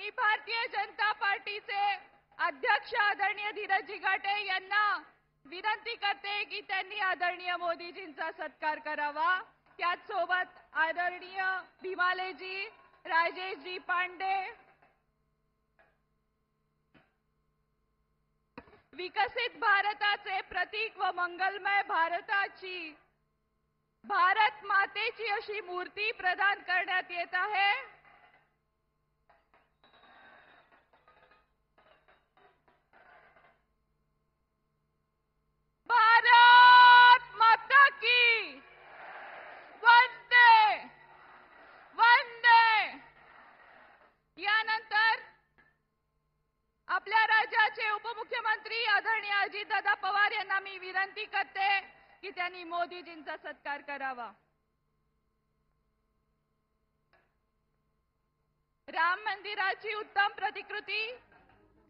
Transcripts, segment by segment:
मी भारतीय जनता पार्टीचे अध्यक्ष आदरणीय धीरजी घाटे यांना विनंती करते की त्यांनी आदरणीय मोदीजींचा सत्कार करावा। त्याचसोबत आदरणीय भीमालेजी, राजेशजी पांडे, विकसित भारताचे प्रतीक व मंगलमय भारताची भारत मातेची अशी मूर्ती प्रदान करण्यात येत आहे। भारत माता की वंदे वंदे। यानंतर आपल्या राज्याचे उपमुख्यमंत्री आदरणीय अजितदादा पवार यांना मी विनंती करते की त्यांनी मोदीजींचा सत्कार करावा। राम मंदिराची उत्तम प्रतिकृती,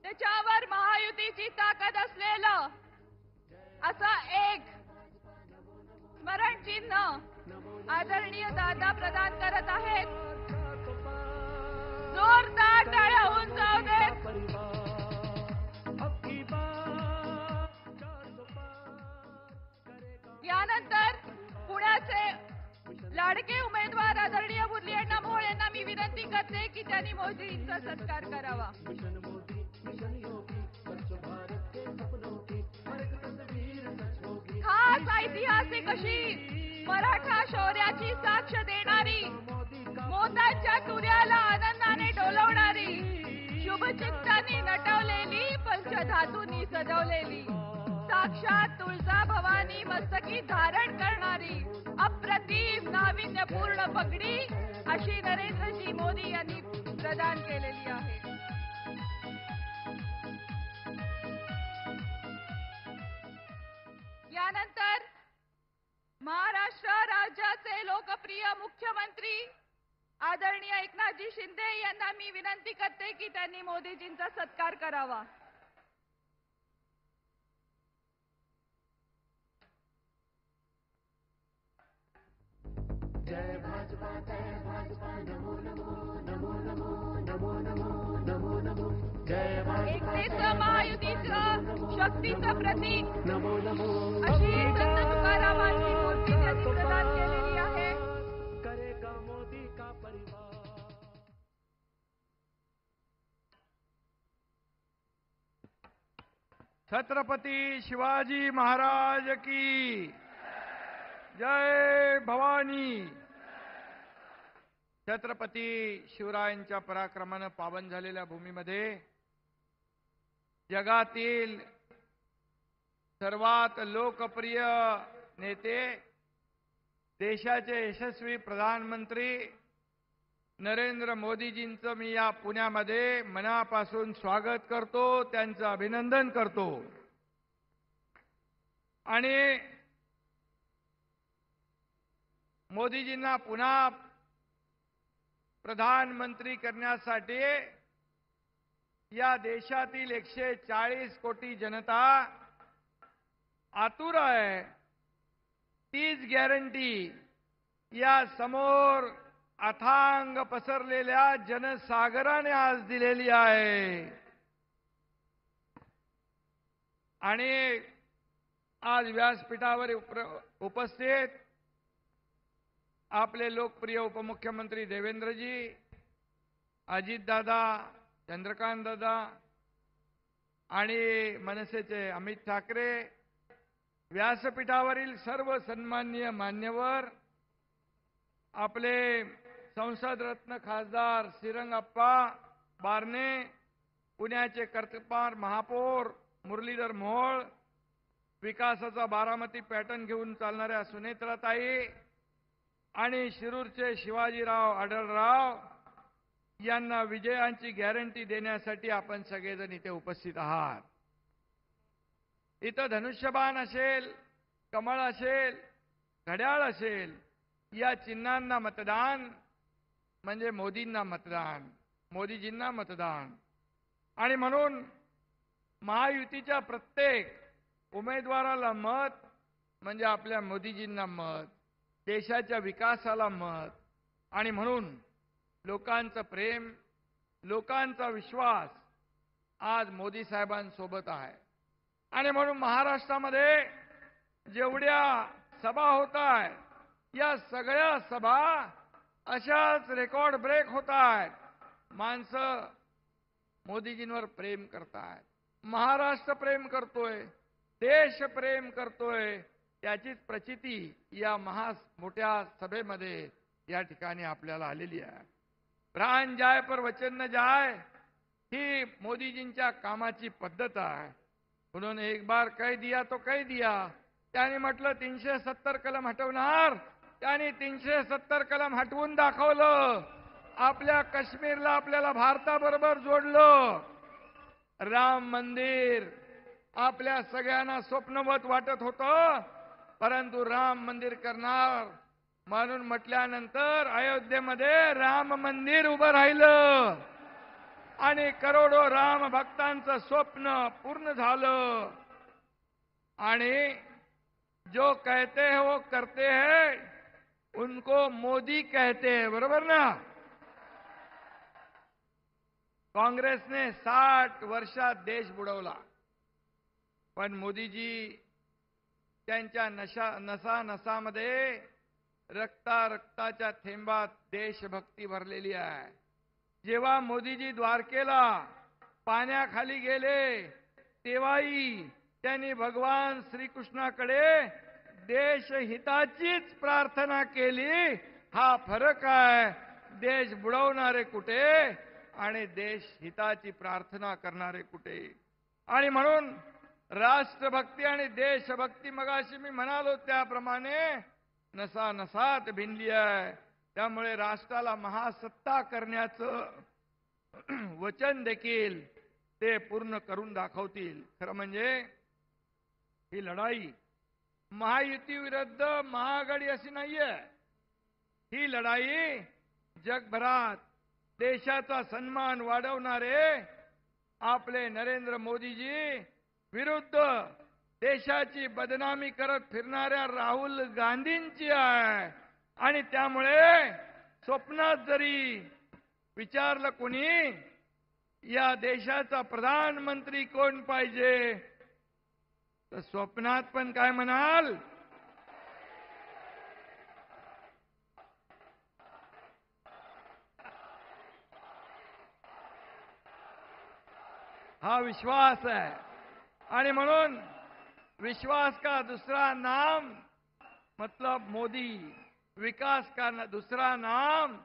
त्याच्यावर महायुतीची ताकद असलेलं असं एक स्मरण चिन्ह आदरणीय दादा प्रदान करत आहेत। जोरदार टाळ्या होऊन जाऊ देत। यानंतर पुण्याचे लाडके उमेदवार आदरणीय मुरलीअण्णा मोहोळ यांना मी विनंती करते की त्यांनी मोदींचा सत्कार करावा। खास ऐतिहासिक अशी मराठा शौर्याची साक्ष देणारी, मोत्यांच्या तुऱ्याला आनंदाने डोलवणारी, शुभचिंतांनी नटवलेली, पंचधातूंनी सजवलेली, साक्षात तुळजा भवानी मस्तकी धारण करणारी अप्रतिम नाविन्यपूर्ण पगडी अशी नरेंद्रजी मोदी यांनी प्रदान केलेली आहे। यानंतर महाराष्ट्र राज्याचे लोकप्रिय मुख्यमंत्री आदरणीय एकनाथजी शिंदे यांना मी विनंती करते की त्यांनी मोदीजींचा सत्कार करावा। जय भाजपा नमो नमो नमो नमो नमो नमो नमो नमो जय भाजपा महायुतीचं शक्तीचं प्रतीक नमो नमो अशी संत तुकारामांची मूर्ती त्यांनी प्रदान केलेली आहे। करेगा मोदी का परिवार। छत्रपती शिवाजी महाराज की जय भवानी। छत्रपती शिवरायांच्या पराक्रमाने पावन झालेल्या भूमीमध्ये जगातील सर्वात लोकप्रिय नेते, देशाचे यशस्वी प्रधानमंत्री नरेंद्र मोदीजींचं मी या पुण्यामध्ये मनापासून स्वागत करतो, त्यांचं अभिनंदन करतो। आणि मोदीजींना पुन्हा प्रधानमंत्री करण्यासाठी या देशातील 140 कोटी जनता आतुर आहे। तीच गॅरंटी या समोर अथांग पसरलेल्या जनसागराने आज दिलेली आहे। आणि आज व्यासपीठावर उपस्थित आपले लोकप्रिय उपमुख्यमंत्री देवेंद्रजी, अजितदादा, चंद्रकांतदादा आणि मनसेचे अमित ठाकरे, व्यासपीठावरील सर्व सन्माननीय मान्यवर, आपले संसद रत्न खासदार श्रीरंगप्पा बारणे, पुण्याचे कर्तृत्ववान महापौर मुरलीधर मोहोळ, विकासाचा बारामती पॅटर्न घेऊन चालणाऱ्या सुनेत्राताई आणि शिरूरचे शिवाजीराव आढळराव यांना विजयाची गॅरंटी देण्यासाठी आपण सगळेजण इथे उपस्थित आहात। इथं धनुष्यबाण असेल, कमळ असेल, घड्याळ असेल, या चिन्हांना मतदान म्हणजे मोदींना मतदान, मोदीजींना मतदान। आणि म्हणून महायुतीच्या प्रत्येक उमेदवाराला मत म्हणजे आपल्या मोदीजींना मत, देशाच्या विकासाला मत। आणि म्हणून लोकांचं प्रेम, लोकांचा विश्वास आज मोदी साहेबांसोबत आहे. आणि म्हणून महाराष्ट्रामध्ये जेवढ्या सभा होत आहेत, या सगळ्या सभा अशाच रेकॉर्ड ब्रेक होत आहेत. माणसं मोदीजींवर प्रेम करतायत, महाराष्ट्र प्रेम करतोय, देश प्रेम करतोय. त्याचीच प्रचिती या मोठ्या सभेमध्ये या ठिकाणी आपल्याला आलेली आहे. प्राण जाय पर वचन न जाय ही मोदीजींच्या कामाची पद्धत आहे. उन्होंने एक बार कह दिया तो कह दिया. त्यांनी म्हटलं 370 कलम हटवणार, त्यांनी 370 कलम हटवून दाखवलं. आपल्या काश्मीरला आपल्याला भारताबरोबर जोडलं. राम मंदिर आपल्या सगळ्यांना स्वप्नवत वाटत होतं, परंतु राम मंदिर करणार म्हणून म्हटल्यानंतर अयोध्येमध्ये राम मंदिर उभं राहिलं आणि करोडो राम भक्तांचं स्वप्न पूर्ण झालं. आणि जो कहते हैं वो करते हैं, उनको मोदी कहते हैं. बरोबर ना? काँग्रेसने 60 वर्षात देश बुडवला, पण मोदीजी त्यांच्या नसामध्ये रक्ताच्या थेंबात देशभक्ती भरलेली आहे. जेव्हा मोदीजी द्वारकेला पाण्याखाली गेले, तेव्हाही त्यांनी भगवान श्रीकृष्णाकडे देशहिताचीच प्रार्थना केली. हा फरक आहे. देश बुडवणारे कुठे आणि देशहिताची प्रार्थना करणारे कुठे. आणि म्हणून राष्ट्रभक्ती आणि देशभक्ती मगाशी मी म्हणालो त्याप्रमाणे नसात भिनली आहे. त्यामुळे राष्ट्राला महासत्ता करण्याचं वचन देखील ते पूर्ण करून दाखवतील. खरं म्हणजे ही लढाई महायुती विरुद्ध महाआघाडी अशी नाहीये. ही लढाई जगभरात देशाचा सन्मान वाढवणारे आपले नरेंद्र मोदीजी विरुद्ध देशाची बदनामी करत फिरणाऱ्या राहुल गांधींची आहे. आणि त्यामुळे स्वप्नात जरी विचारलं कोणी या देशाचा प्रधानमंत्री कोण पाहिजे, तर स्वप्नात पण काय म्हणाल? हा विश्वास आहे. आणि म्हणून विश्वास का दूसरा नाम मतलब मोदी, विकास का दूसरा नाम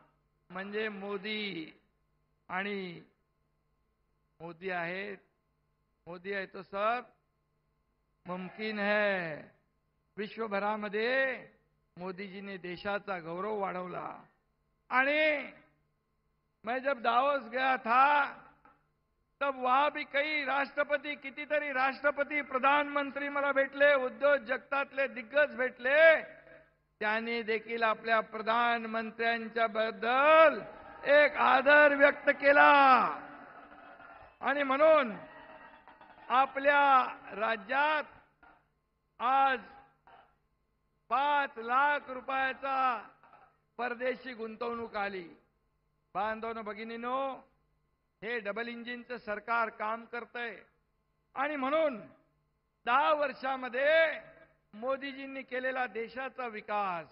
म्हणजे मोदी. आणि मोदी आहे तो सब मुमकिन है. विश्वभरामध्ये मोदीजीने देशाचा गौरव वाढवला. आणि मैं जब दावोस गया था तब वहां भी कई राष्ट्रपती, कितीतरी राष्ट्रपती, प्रधानमंत्री मला भेटले, उद्योग जगतातले दिग्गज भेटले. त्यांनी देखील आपल्या प्रधानमंत्र्यांच्या बद्दल एक आदर व्यक्त केला. आणि म्हणून आपल्या राज्यात आज 5 लाख रुपयाचा परदेशी गुंतवणूक आली. बांधवनो भगिनीनो, हे डबल इंजिनचं सरकार काम करतंय. आणि म्हणून 10 वर्षामध्ये मोदीजींनी केलेला देशाचा विकास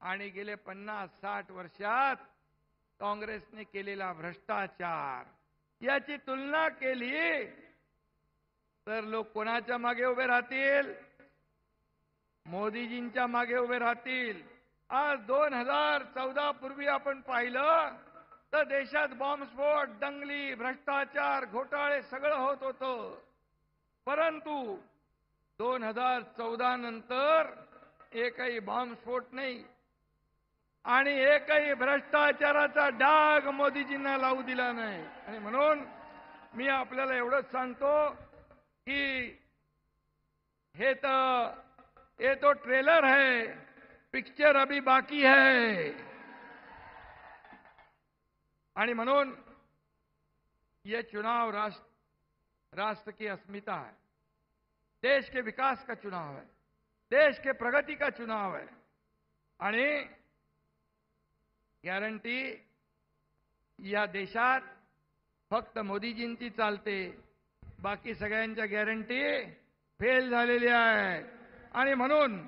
आणि गेले 50-60 वर्षात काँग्रेसने केलेला भ्रष्टाचार याची तुलना केली तर लोक कोणाच्या मागे उभे राहतील? मोदीजींच्या मागे उभे राहतील. आज 2014 पूर्वी आपण पाहिलं तर देशात बॉम्बस्फोट, दंगली, भ्रष्टाचार, घोटाळे सगळं होत होतं. परंतु 2014 नंतर एकही बॉम्बस्फोट नाही आणि एकही भ्रष्टाचाराचा डाग मोदीजींना लावू दिला नाही. आणि म्हणून मी आपल्याला एवढंच सांगतो की ये तो ट्रेलर है, पिक्चर अभी बाकी है. आणि म्हणून ये चुनाव राष्ट्र की अस्मिता है, देश के विकास का चुनाव है, देश के प्रगति का चुनाव है. आणि गॅरंटी या देशात फक्त मोदीजींची चालते, बाकी सगळ्यांच्या गॅरंटी फेल झालेल्या आहे. आणि म्हणून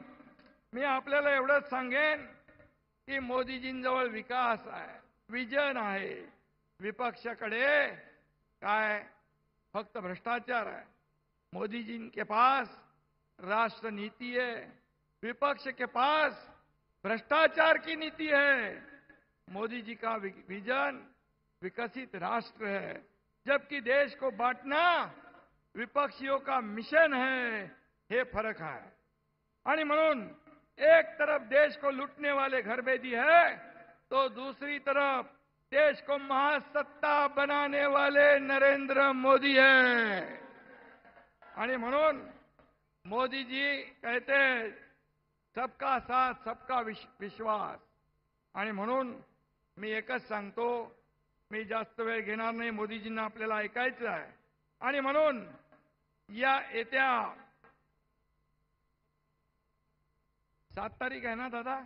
मी आपल्याला एवढंच सांगेन की मोदीजींजवळ विकास आहे, विजन आहे. विपक्षाकडे काय फक्त भ्रष्टाचार है. मोदी जी के पास राष्ट्र नीति है, विपक्ष के पास भ्रष्टाचार की नीति है. मोदी जी का विजन विकसित राष्ट्र है, जबकि देश को बांटना विपक्षियों का मिशन है. ये फर्क है. आणि म्हणून एक तरफ देश को लूटने वाले घरबेदी है, तो दूसरी तरफ देश को महासत्ता बनाने वाले नरेंद्र मोदी है. आणि म्हणून मोदी जी कहते सबका साथ सबका विश्वास. आणि म्हणून मी एकच सांगतो, मी जास्त वेळ घेणार नाही, मोदीजींना आपल्याला ऐकायचं आहे. आणि म्हणून या येत्या 7 तारीख आहे ना दादा,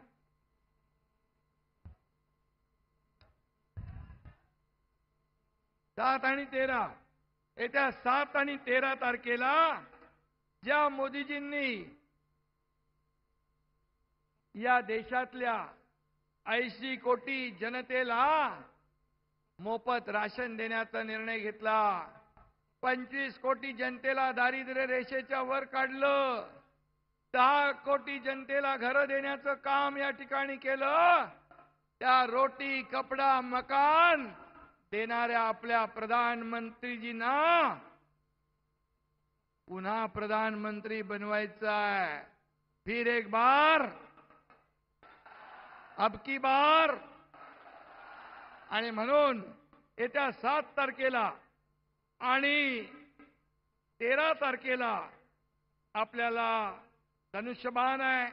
7 आणि 13, येत्या 7 आणि 13 तारखेला ज्या मोदीजींनी या देशातल्या 80 कोटी जनतेला मोफत राशन देण्याचा निर्णय घेतला, 25 कोटी जनतेला दारिद्र्य रेषेच्या वर काढलं, 10 कोटी जनतेला घर देण्याचं काम या ठिकाणी केलं. त्या रोटी कपडा मकान देणाऱ्या आपल्या प्रधानमंत्रीजींना पुन्हा प्रधानमंत्री बनवायचं आहे. फिर एक बार, अब की बार. आणि म्हणून येत्या 7 तारखेला आणि 13 तारखेला आपल्याला धनुष्यबाण आहे,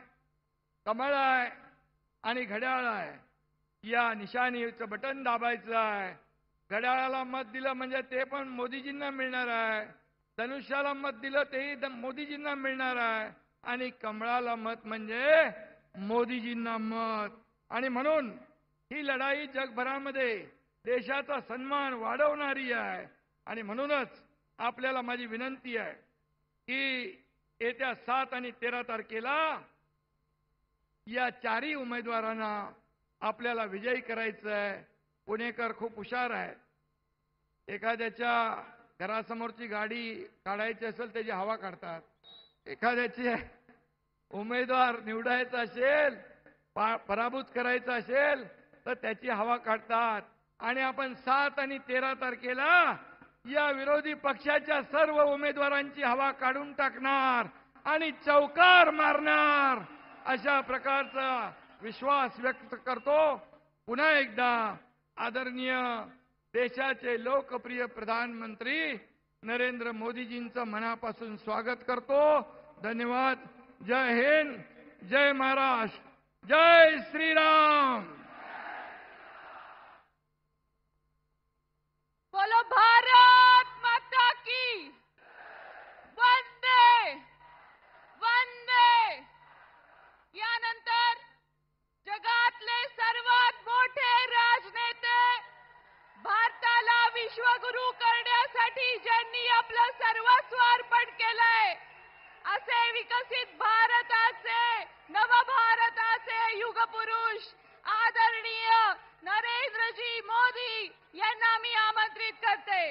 कमळ आहे आणि घड्याळ आहे. या निशाणीचं बटन दाबायचं आहे. घड्याळाला मत दिलं म्हणजे ते पण मोदीजींना मिळणार आहे, धनुष्याला मत दिलं तेही मोदीजींना मिळणार आहे, आणि कमळाला मत म्हणजे मोदीजींना मत. आणि म्हणून ही लढाई जगभरामध्ये देशाचा सन्मान वाढवणारी आहे. आणि म्हणूनच आपल्याला माझी विनंती आहे की येत्या 7 आणि 13 तारखेला या 4ही उमेदवारांना आपल्याला विजयी करायचं आहे. पुणेकर खूप हुशार आहेत. एखाद्याच्या घरासमोरची गाडी काढायची असेल त्याची हवा काढतात, एखाद्याचे उमेदवार निवडायचा असेल, पराभूत करायचा असेल तर त्याची हवा काढतात. आणि आपण 7 आणि 13 तारखेला या विरोधी पक्षाच्या सर्व उमेदवारांची हवा काढून टाकणार आणि चौकार मारणार, अशा प्रकारचा विश्वास व्यक्त करतो. पुन्हा एकदा आदरणीय देशाचे लोकप्रिय प्रधानमंत्री नरेंद्र मोदीजींचं मनापासून स्वागत करतो. धन्यवाद. जय हिंद, जय महाराष्ट्र, जय श्रीराम. बोलो भारत माता की. वंदे वंदे. यानंतर जगातले सर्वात मोठे राजनेते, भारताला विश्वगुरु करण्यासाठी ज्यांनी आपलं सर्वस्व अर्पण केलंय, असे विकसित भारताचे, नवभारताचे युगपुरुष आदरणीय नरेंद्रजी मोदी यांना मी आमंत्रित करते.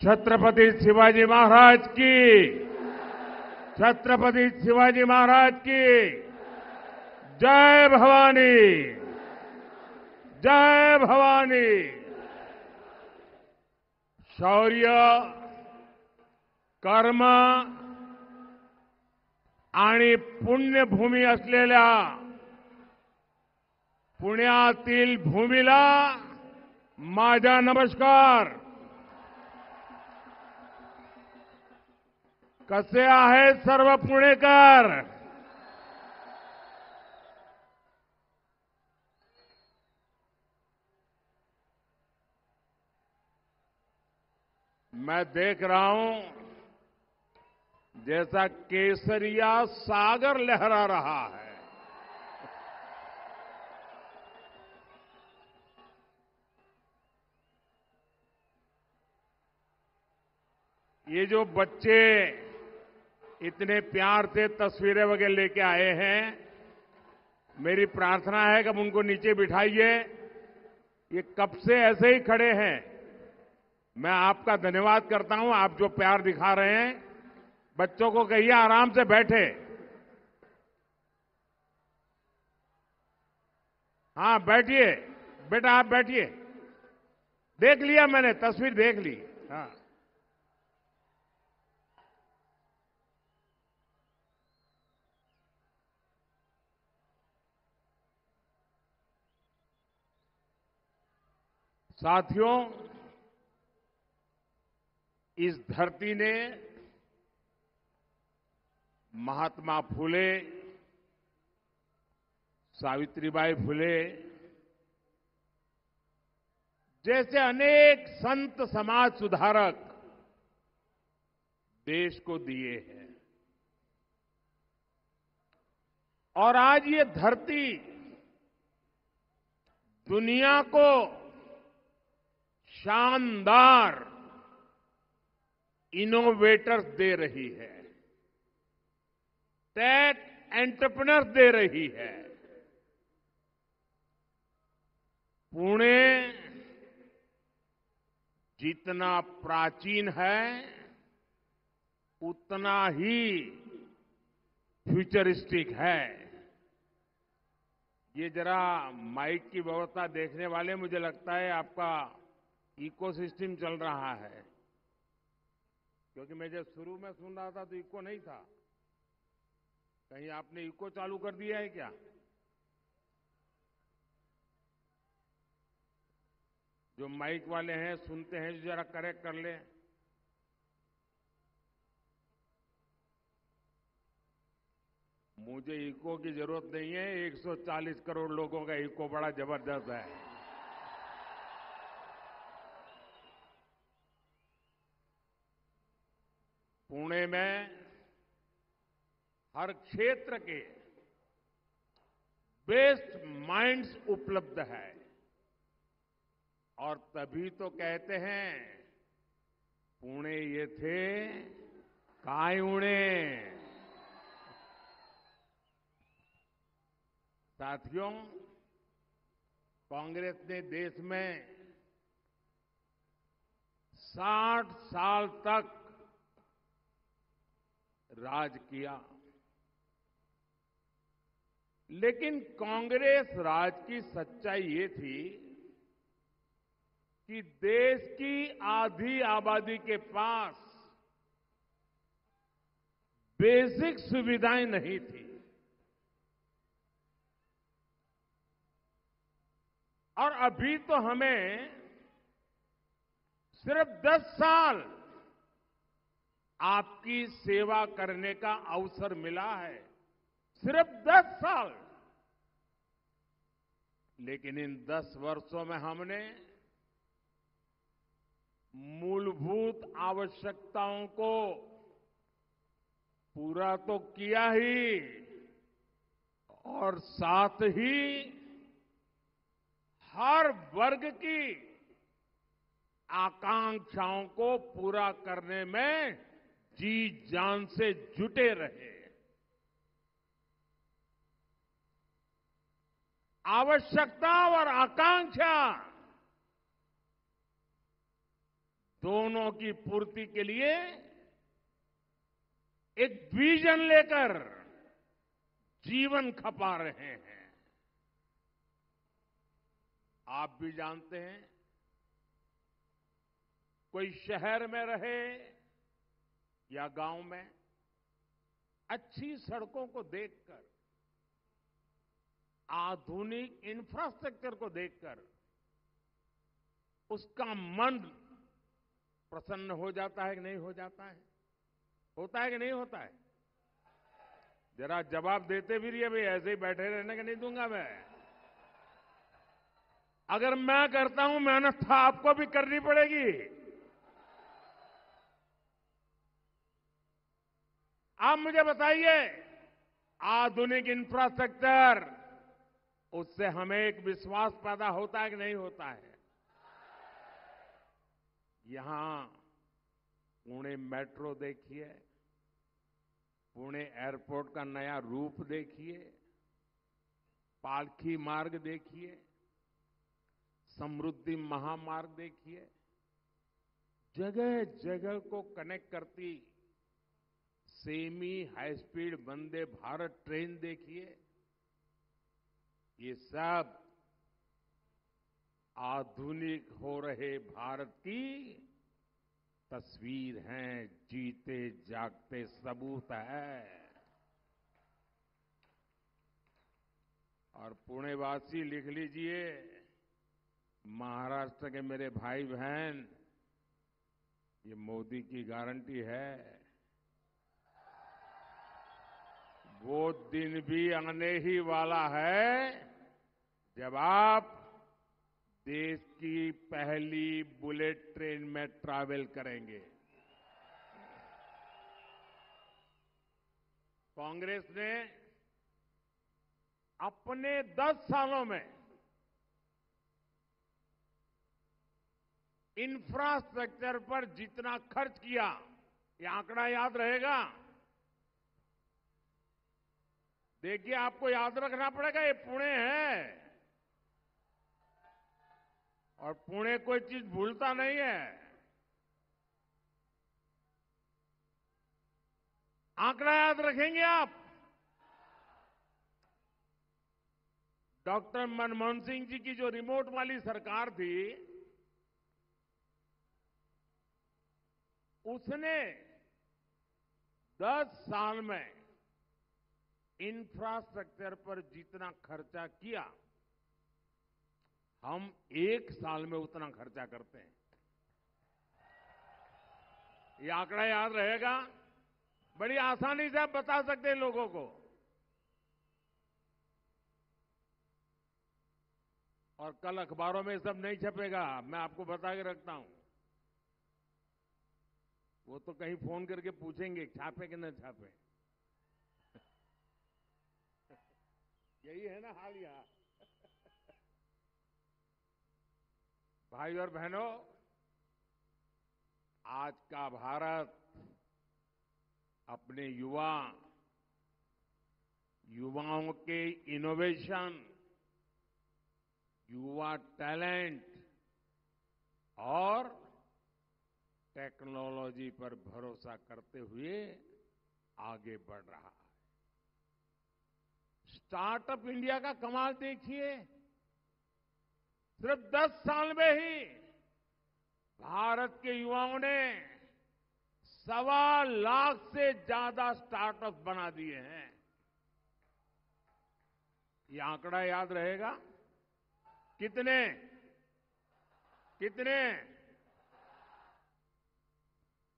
छत्रपति शिवाजी महाराज की, छत्रपति शिवाजी महाराज की जय भवानी, जय भवानी. शौर्य, कर्म आणि पुण्यभूमी असलेल्या पुण्यातील भूमीला माझा नमस्कार. कसे आहेत सर्व पुणेकर? मैं देख रहा हूं जैसा केसरिया सागर लहरा रहा है। ये जो बच्चे इतने प्यार से तस्वीरें वगैरह लेके आए हैं, मेरी प्रार्थना है कि अब उनको नीचे बिठाइए। ये कब से ऐसे ही खड़े हैं। मैं आपका धन्यवाद करता हूं, आप जो प्यार दिखा रहे हैं। बच्चों को कहिए आराम से बैठे। हाँ बैठिए बेटा, आप बैठिए। देख लिया मैंने, तस्वीर देख ली। हाँ साथियों, इस धरती ने महात्मा फुले, सावित्रीबाई फुले जैसे अनेक संत समाज सुधारक देश को दिए हैं। और आज ये धरती दुनिया को शानदार इनोवेटर्स दे रही है, टेक एंटरप्रेन्योर्स दे रही है। पुणे जितना प्राचीन है उतना ही फ्यूचरिस्टिक है। ये जरा माइक की व्यवस्था देखने वाले, मुझे लगता है आपका इकोसिस्टम चल रहा है, क्योंकि मैं जब शुरू में सुन रहा था तो इको नहीं था। कहीं आपने इको चालू कर दिया है क्या? जो माइक वाले हैं सुनते हैं, जरा करेक्ट कर ले। मुझे इको की जरूरत नहीं है, 140 करोड़ लोगों का इको बड़ा जबरदस्त है। पुणे में हर क्षेत्र के बेस्ट माइंड्स उपलब्ध है, और तभी तो कहते हैं पुणे ये थे काय उणे। साथियों, कांग्रेस ने देश में 60 साल तक राज किया, लेकिन कांग्रेस राज की सच्चाई ये थी कि देश की आधी आबादी के पास बेसिक सुविधाएं नहीं थी। और अभी तो हमें सिर्फ 10 साल आपकी सेवा करने का अवसर मिला है, सिर्फ 10 साल। लेकिन इन 10 वर्षों में हमने मूलभूत आवश्यकताओं को पूरा तो किया ही, और साथ ही हर वर्ग की आकांक्षाओं को पूरा करने में जी जान से जुटे रहे। आवश्यकता और आकांक्षा दोनों की पूर्ति के लिए एक विजन लेकर जीवन खपा रहे हैं। आप भी जानते हैं, कोई शहर में रहे या गांव में, अच्छी सड़कों को देखकर, आधुनिक इंफ्रास्ट्रक्चर को देखकर उसका मन प्रसन्न हो जाता है कि नहीं हो जाता है? होता है कि नहीं होता है? जरा जवाब देते भी रहिए भाई, ऐसे ही बैठे रहने का नहीं दूंगा मैं। अगर मैं करता हूं मेहनत तो आपको भी करनी पड़ेगी। आप मुझे बताइए, आधुनिक इंफ्रास्ट्रक्चर, उससे हमें एक विश्वास पैदा होता है कि नहीं होता है? यहां पुणे मेट्रो देखिए, पुणे एयरपोर्ट का नया रूप देखिए, पालखी मार्ग देखिए, समृद्धि महामार्ग देखिए, जगह जगह को कनेक्ट करती semi high speed Vande Bharat train देखिए। ये सब आधुनिक हो रहे भारत की तस्वीर हैं, जीते जागते सबूत है। और पुणेवासी लिख लीजिए, महाराष्ट्र के मेरे भाई बहन, ये मोदी की गारंटी है। वो दिन भी आने ही वाला है जब आप देश की पहली बुलेट ट्रेन में ट्रैवल करेंगे। कांग्रेस ने अपने 10 सालों में इंफ्रास्ट्रक्चर पर जितना खर्च किया, ये आंकड़ा याद रहेगा। देखिए, आपको याद रखना पड़ेगा, ये पुणे है और पुणे कोई चीज भूलता नहीं है। आंकड़ा याद रखेंगे आप। डॉक्टर मनमोहन सिंह जी की जो रिमोट वाली सरकार थी, उसने 10 साल में इंफ्रास्ट्रक्चर पर जितना खर्चा किया, हम 1 साल में उतना खर्चा करते हैं। ये आंकड़ा याद रहेगा, बड़ी आसानी से आप बता सकते हैं लोगों को। और कल अखबारों में सब नहीं छपेगा, मैं आपको बता के रखता हूं। वो तो कहीं फोन करके पूछेंगे छापे कि न छापे। यही है ना हाल यहां। भाई और बहनों, आज का भारत अपने युवाओं के इनोवेशन, युवा टैलेंट और टेक्नोलॉजी पर भरोसा करते हुए आगे बढ़ रहा है। स्टार्टअप इंडिया का कमाल देखिए, सिर्फ 10 साल में ही भारत के युवाओं ने 1.25 लाख से ज्यादा स्टार्टअप बना दिए हैं। ये आंकड़ा याद रहेगा। कितने कितने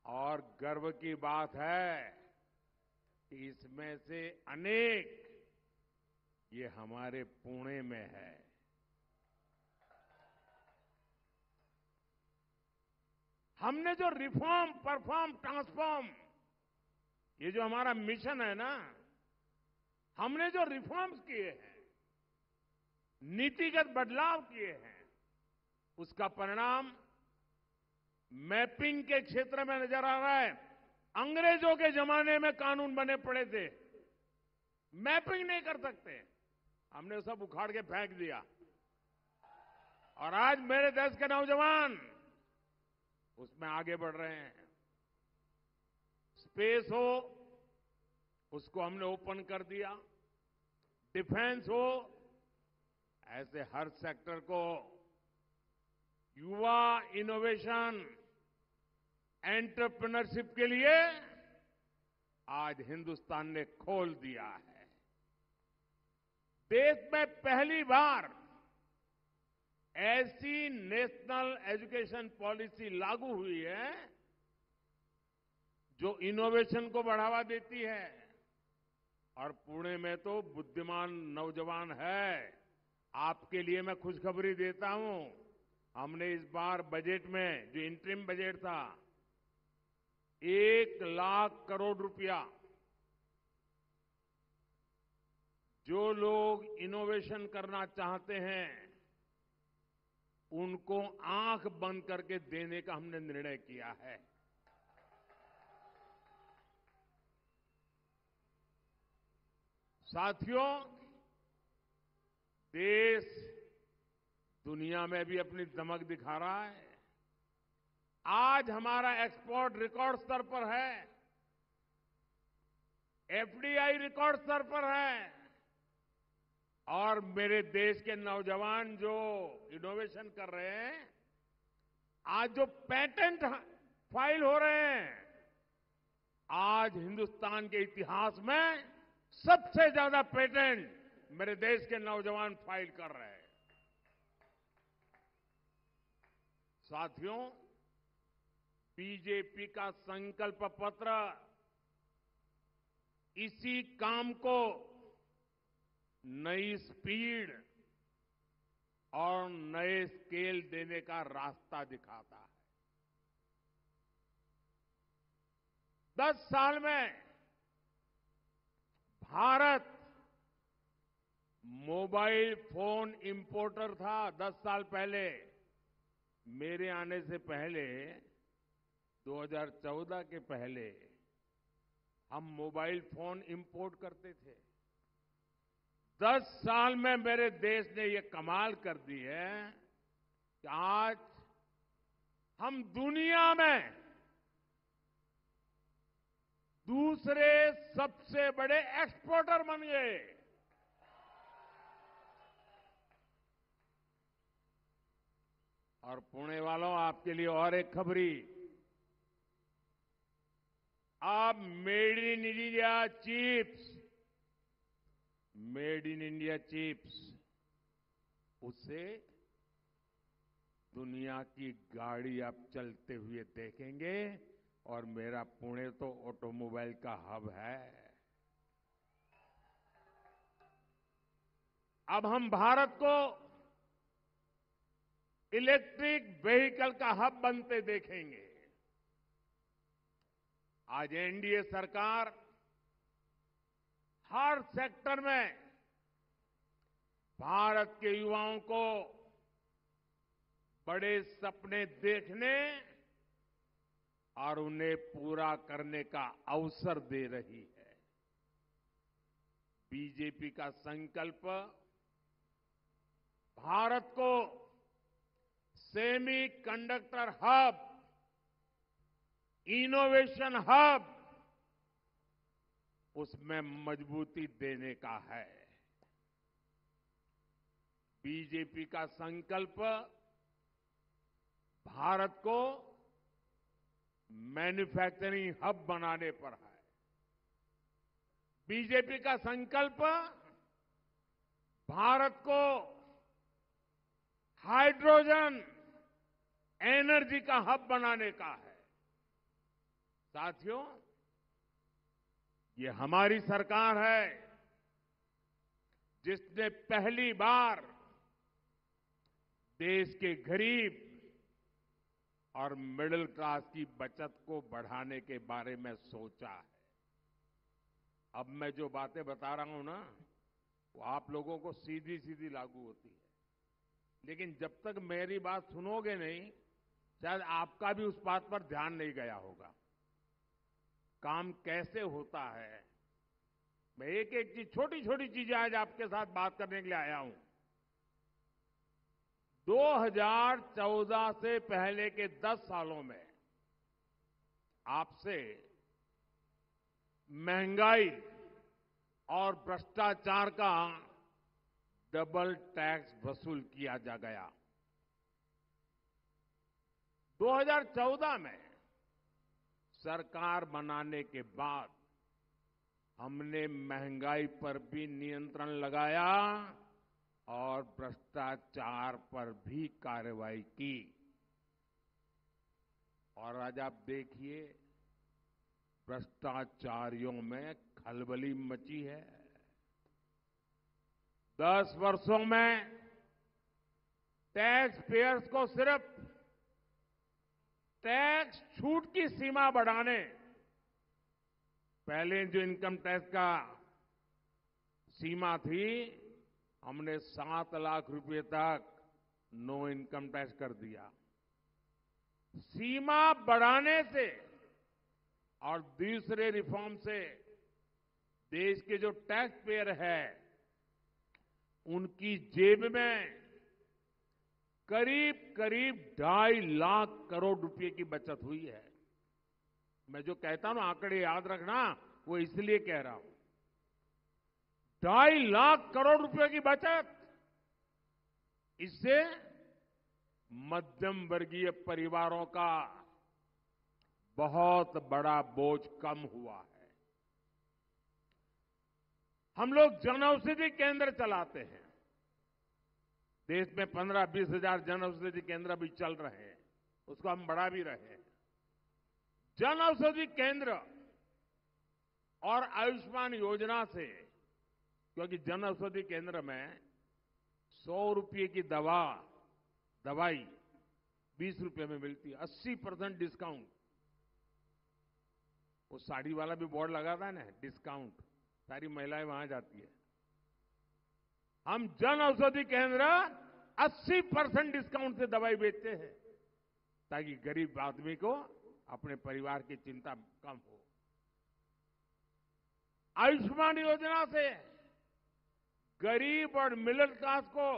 और गर्व की बात है कि इसमें से अनेक ये हमारे पुणे में है। हमने जो रिफॉर्म, परफॉर्म, ट्रांसफॉर्म, ये जो हमारा मिशन है ना, हमने जो रिफॉर्म्स किए हैं, नीतिगत बदलाव किए हैं, उसका परिणाम मैपिंग के क्षेत्र में नजर आ रहा है। अंग्रेजों के जमाने में कानून बने पड़े थे, मैपिंग नहीं कर सकते, हमने सब उखाड़ के फेंक दिया। और आज मेरे देश के नौजवान उसमें आगे बढ़ रहे हैं। स्पेस हो, उसको हमने ओपन कर दिया। डिफेंस हो, ऐसे हर सेक्टर को युवा इनोवेशन, एंटरप्रेन्योरशिप के लिए आज हिंदुस्तान ने खोल दिया है। देश में पहली बार ऐसी नेशनल एजुकेशन पॉलिसी लागू हुई है जो इनोवेशन को बढ़ावा देती है। और पुणे में तो बुद्धिमान नौजवान है। आपके लिए मैं खुशखबरी देता हूं, हमने इस बार बजट में जो इंटरिम बजट था 1,00,000 करोड़ रुपया जो लोग इनोवेशन करना चाहते हैं उनको आंख बंद करके देने का हमने निर्णय किया है। साथियों, देश दुनिया में भी अपनी दमक दिखा रहा है। आज हमारा एक्सपोर्ट रिकॉर्ड स्तर पर है, एफडीआई रिकॉर्ड स्तर पर है। और मेरे देश के नौजवान जो इनोवेशन कर रहे हैं, आज जो पेटेंट फाइल हो रहे हैं, आज हिंदुस्तान के इतिहास में सबसे ज्यादा पेटेंट मेरे देश के नौजवान फाइल कर रहे हैं। साथियों, बीजेपी का संकल्प पत्र इसी काम को नई स्पीड और नए स्केल देने का रास्ता दिखाता है। 10 साल में भारत मोबाइल फोन इंपोर्टर था। 10 साल पहले, मेरे आने से पहले 2014 के पहले हम मोबाइल फोन इंपोर्ट करते थे। 10 साल में मेरे देश ने ये कमाल कर दी है कि आज हम दुनिया में दूसरे सबसे बड़े एक्सपोर्टर बन गए। और पुणे वालों, आपके लिए और एक खबरी। अब made in India chips, made in India chips, उससे दुनिया की गाड़ी आप चलते हुए देखेंगे। और मेरा पुणे तो ऑटोमोबाइल का हब है। अब हम भारत को इलेक्ट्रिक व्हीकल का हब बनते देखेंगे। आज एनडीए सरकार हर सेक्टर में भारत के युवाओं को बड़े सपने देखने और उन्हें पूरा करने का अवसर दे रही है। बीजेपी का संकल्प भारत को semi conductor hub, innovation hub, उसमें मजबूती देने का है। बीजेपी का संकल्प भारत को मैन्युफैक्चरिंग हब बनाने पर है। बीजेपी का संकल्प भारत को हाइड्रोजन एनर्जी का हब बनाने का है। साथियों, ये हमारी सरकार है जिसने पहली बार देश के गरीब और मिडिल क्लास की बचत को बढ़ाने के बारे में सोचा है। अब मैं जो बातें बता रहा हूं ना, वो आप लोगों को सीधी सीधी लागू होती है, लेकिन जब तक मेरी बात सुनोगे नहीं, शायद आपका भी उस बात पर ध्यान नहीं गया होगा। काम कैसे होता है, मैं एक एक चीज, छोटी छोटी चीजें आज आपके साथ बात करने के लिए आया हूं। 2014 से पहले के 10 सालों में आपसे महंगाई और भ्रष्टाचार का डबल टैक्स वसूल किया जा गया। 2014 में सरकार बनाने के बाद हमने महंगाई पर भी नियंत्रण लगाया और भ्रष्टाचार पर भी कार्रवाई की। और आज आप देखिए, भ्रष्टाचारियों में खलबली मची है। 10 वर्षों में टैक्स पेयर्स को सिर्फ टैक्स छूट की सीमा बढ़ाने, पहले जो इनकम टैक्स का सीमा थी, हमने 7 लाख रुपए तक नो इनकम टैक्स कर दिया। सीमा बढ़ाने से और दूसरे रिफॉर्म से देश के जो टैक्स पेयर है उनकी जेब में करीब करीब 2.5 लाख करोड़ रुपए की बचत हुई है। मैं जो कहता हूं आंकड़े याद रखना, वो इसलिए कह रहा हूं। 2.5 लाख करोड़ रुपए की बचत, इससे मध्यम वर्गीय परिवारों का बहुत बड़ा बोझ कम हुआ है। हम लोग जन औषधि केंद्र चलाते हैं। देश में 15-20 हजार जन औषधि केंद्र भी चल रहे हैं, उसको हम बढ़ा भी रहे हैं। जन औषधि केंद्र और आयुष्मान योजना से, क्योंकि जन औषधि केंद्र में 100 रुपये की दवाई 20 रुपये में मिलती है, 80% डिस्काउंट। वो साड़ी वाला भी बोर्ड लगाता है ना, डिस्काउंट, सारी महिलाएं वहां जाती है। हम जन औषधि केंद्र 80% डिस्काउंट से दवाई बेचते हैं, ताकि गरीब आदमी को अपने परिवार की चिंता कम हो। आयुष्मान योजना से गरीब और मिडिल क्लास को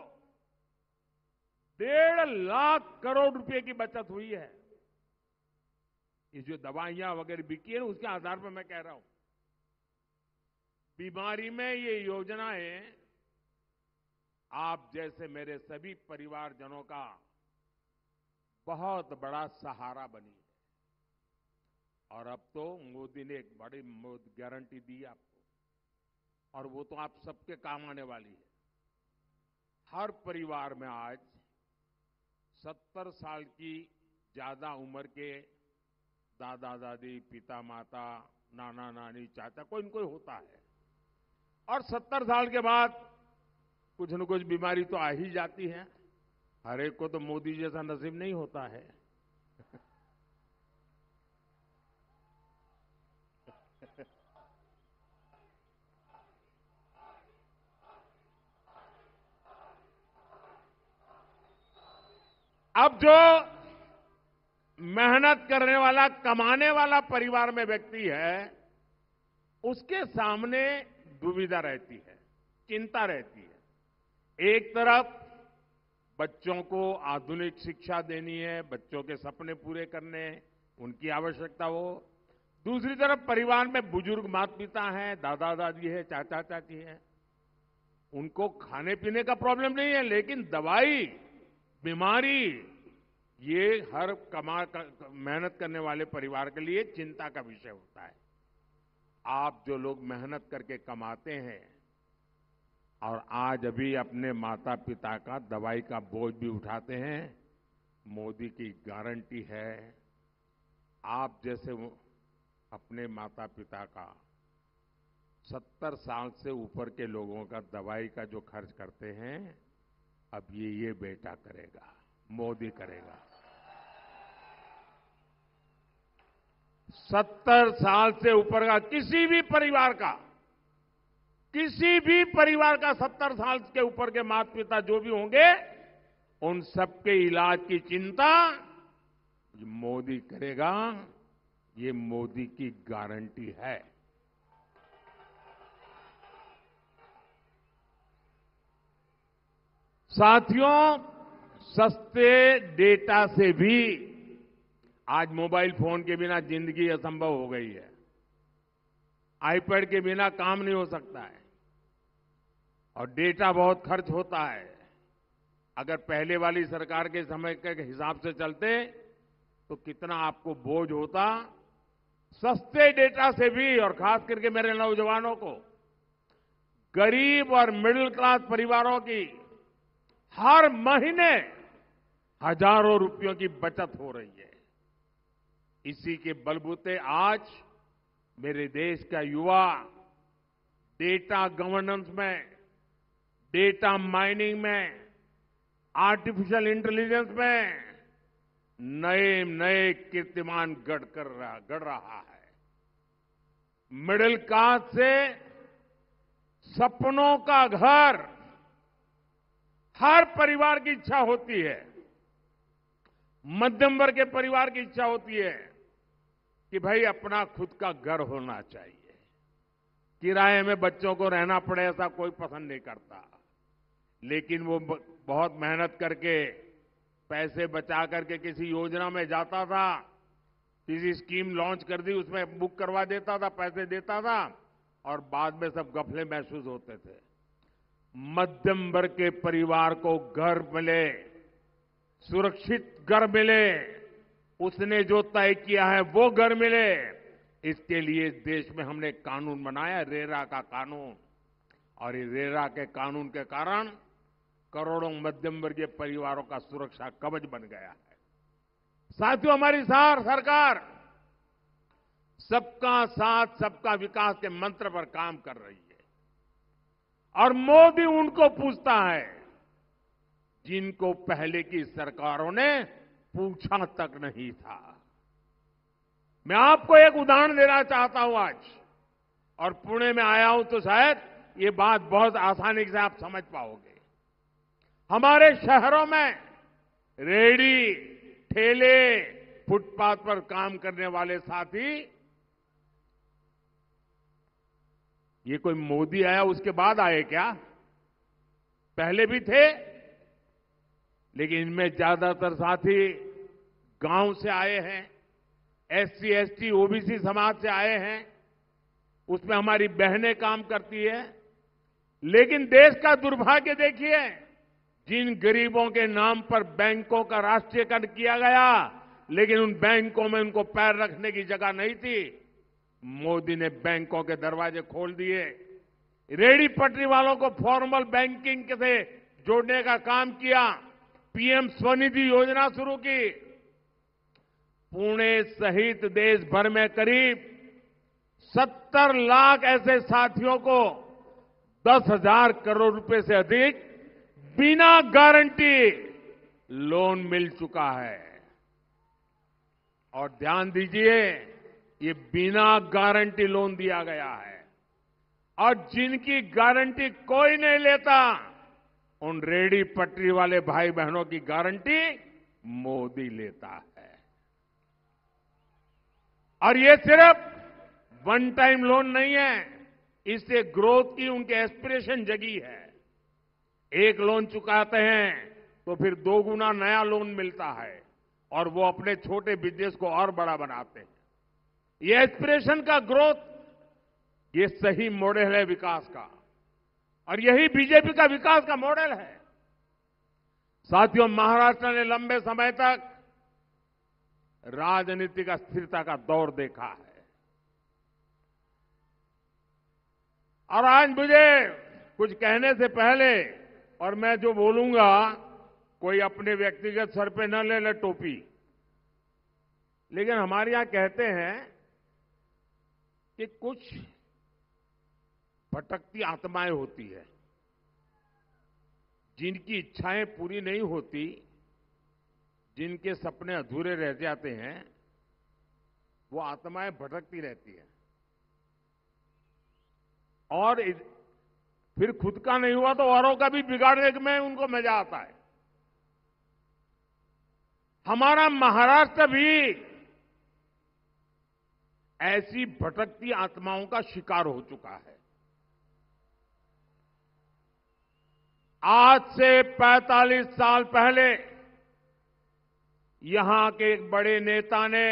1.5 लाख करोड़ रुपए की बचत हुई है। ये जो दवाइयां वगैरह बिकी है, उसके आधार पर मैं कह रहा हूं। बीमारी में ये योजनाएं आप जैसे मेरे सभी परिवारजनों का बहुत बड़ा सहारा बनी है। और अब तो मोदी ने एक बड़ी गारंटी दी आपको, और वो तो आप सबके काम आने वाली है। हर परिवार में आज 70 साल की ज्यादा उम्र के दादा दादी, पिता माता, नाना नानी, चाचा, कोई न कोई होता है। और 70 साल के बाद कुछ न कुछ बीमारी तो आ ही जाती है। हर एक को तो मोदी जैसा नसीब नहीं होता है। अब जो मेहनत करने वाला, कमाने वाला परिवार में व्यक्ति है, उसके सामने दुविधा रहती है, चिंता रहती है। एक तरफ बच्चों को आधुनिक शिक्षा देनी है, बच्चों के सपने पूरे करने, उनकी आवश्यकता हो। दूसरी तरफ परिवार में बुजुर्ग माता पिता हैं, दादा दादी है, चाचा चाची हैं, उनको खाने पीने का प्रॉब्लम नहीं है, लेकिन दवाई, बीमारी, ये हर मेहनत करने वाले परिवार के लिए चिंता का विषय होता है। आप जो लोग मेहनत करके कमाते हैं और आज अभी अपने माता पिता का दवाई का बोझ भी उठाते हैं, मोदी की गारंटी है, आप जैसे अपने माता पिता का 70 साल से ऊपर के लोगों का दवाई का जो खर्च करते हैं, अब ये बेटा करेगा, मोदी करेगा। 70 साल से ऊपर का किसी भी परिवार का 70 साल के ऊपर के माता पिता जो भी होंगे, उन सबके इलाज की चिंता मोदी करेगा। ये मोदी की गारंटी है। साथियों, सस्ते डेटा से भी आज मोबाइल फोन के बिना जिंदगी असंभव हो गई है। आईपैड के बिना काम नहीं हो सकता है और डेटा बहुत खर्च होता है। अगर पहले वाली सरकार के समय के हिसाब से चलते तो कितना आपको बोझ होता। सस्ते डेटा से भी, और खास करके मेरे नौजवानों को, गरीब और मिडिल क्लास परिवारों की हर महीने हजारों रुपयों की बचत हो रही है। इसी के बलबूते आज मेरे देश का युवा डेटा गवर्नेंस में, डेटा माइनिंग में, आर्टिफिशियल इंटेलिजेंस में नए नए कीर्तिमान गढ़ रहा है। मिडिल क्लास से सपनों का घर हर परिवार की इच्छा होती है। मध्यम वर्ग के परिवार की इच्छा होती है कि भाई अपना खुद का घर होना चाहिए। किराए में बच्चों को रहना पड़े ऐसा कोई पसंद नहीं करता, लेकिन वो बहुत मेहनत करके पैसे बचा करके किसी योजना में जाता था, किसी स्कीम लॉन्च कर दी, उसमें बुक करवा देता था, पैसे देता था और बाद में सब गफले महसूस होते थे। मध्यम वर्ग के परिवार को घर मिले, सुरक्षित घर मिले, उसने जो तय किया है वो घर मिले, इसके लिए इस देश में हमने कानून बनाया, रेरा का कानून। और इस रेरा के कानून के कारण करोड़ों मध्यम वर्गीय परिवारों का सुरक्षा कवच बन गया है। साथियों, हमारी सरकार सबका साथ सबका विकास के मंत्र पर काम कर रही है और मोदी उनको पूछता है जिनको पहले की सरकारों ने पूछा तक नहीं था। मैं आपको एक उदाहरण देना चाहता हूं आज, और पुणे में आया हूं तो शायद ये बात बहुत आसानी से आप समझ पाओगे। हमारे शहरों में रेहड़ी, ठेले, फुटपाथ पर काम करने वाले साथी, ये कोई मोदी आया उसके बाद आए क्या? पहले भी थे, लेकिन इनमें ज्यादातर साथी गांव से आए हैं, एससी, एसटी, ओबीसी समाज से आए हैं, उसमें हमारी बहनें काम करती है। लेकिन देश का दुर्भाग्य देखिए, जिन गरीबों के नाम पर बैंकों का राष्ट्रीयकरण किया गया, लेकिन उन बैंकों में उनको पैर रखने की जगह नहीं थी, मोदी ने बैंकों के दरवाजे खोल दिए। रेहड़ी पटरी वालों को फॉर्मल बैंकिंग से जोड़ने का काम किया, पीएम स्वनिधि योजना शुरू की। पुणे सहित देश भर में करीब 70 लाख ऐसे साथियों को 10,000 करोड़ रुपए से अधिक बिना गारंटी लोन मिल चुका है। और ध्यान दीजिए, ये बिना गारंटी लोन दिया गया है, और जिनकी गारंटी कोई नहीं लेता, उन रेहड़ी पटरी वाले भाई बहनों की गारंटी मोदी लेता है। और ये सिर्फ वन टाइम लोन नहीं है, इससे ग्रोथ की उनके एस्पिरेशन जगी है। एक लोन चुकाते हैं तो फिर 2 गुना नया लोन मिलता है और वो अपने छोटे बिजनेस को और बड़ा बनाते हैं। ये एस्पिरेशन का ग्रोथ, ये सही मॉडल है विकास का, और यही बीजेपी का विकास का मॉडल है। साथियों, महाराष्ट्र ने लंबे समय तक राजनीतिक अस्थिरता का दौर देखा है, और आज मुझे कुछ कहने से पहले, और मैं जो बोलूंगा कोई अपने व्यक्तिगत सर पे न ले टोपी, लेकिन हमारे यहां कहते हैं कि कुछ भटकती आत्माएं होती है, जिनकी इच्छाएं पूरी नहीं होती, जिनके सपने अधूरे रह जाते हैं, वो आत्माएं भटकती रहती हैं। और फिर खुद का नहीं हुआ तो औरों का भी बिगाड़ने में उनको मजा आता है। हमारा महाराष्ट्र भी ऐसी भटकती आत्माओं का शिकार हो चुका है। आज से 45 साल पहले यहां के एक बड़े नेता ने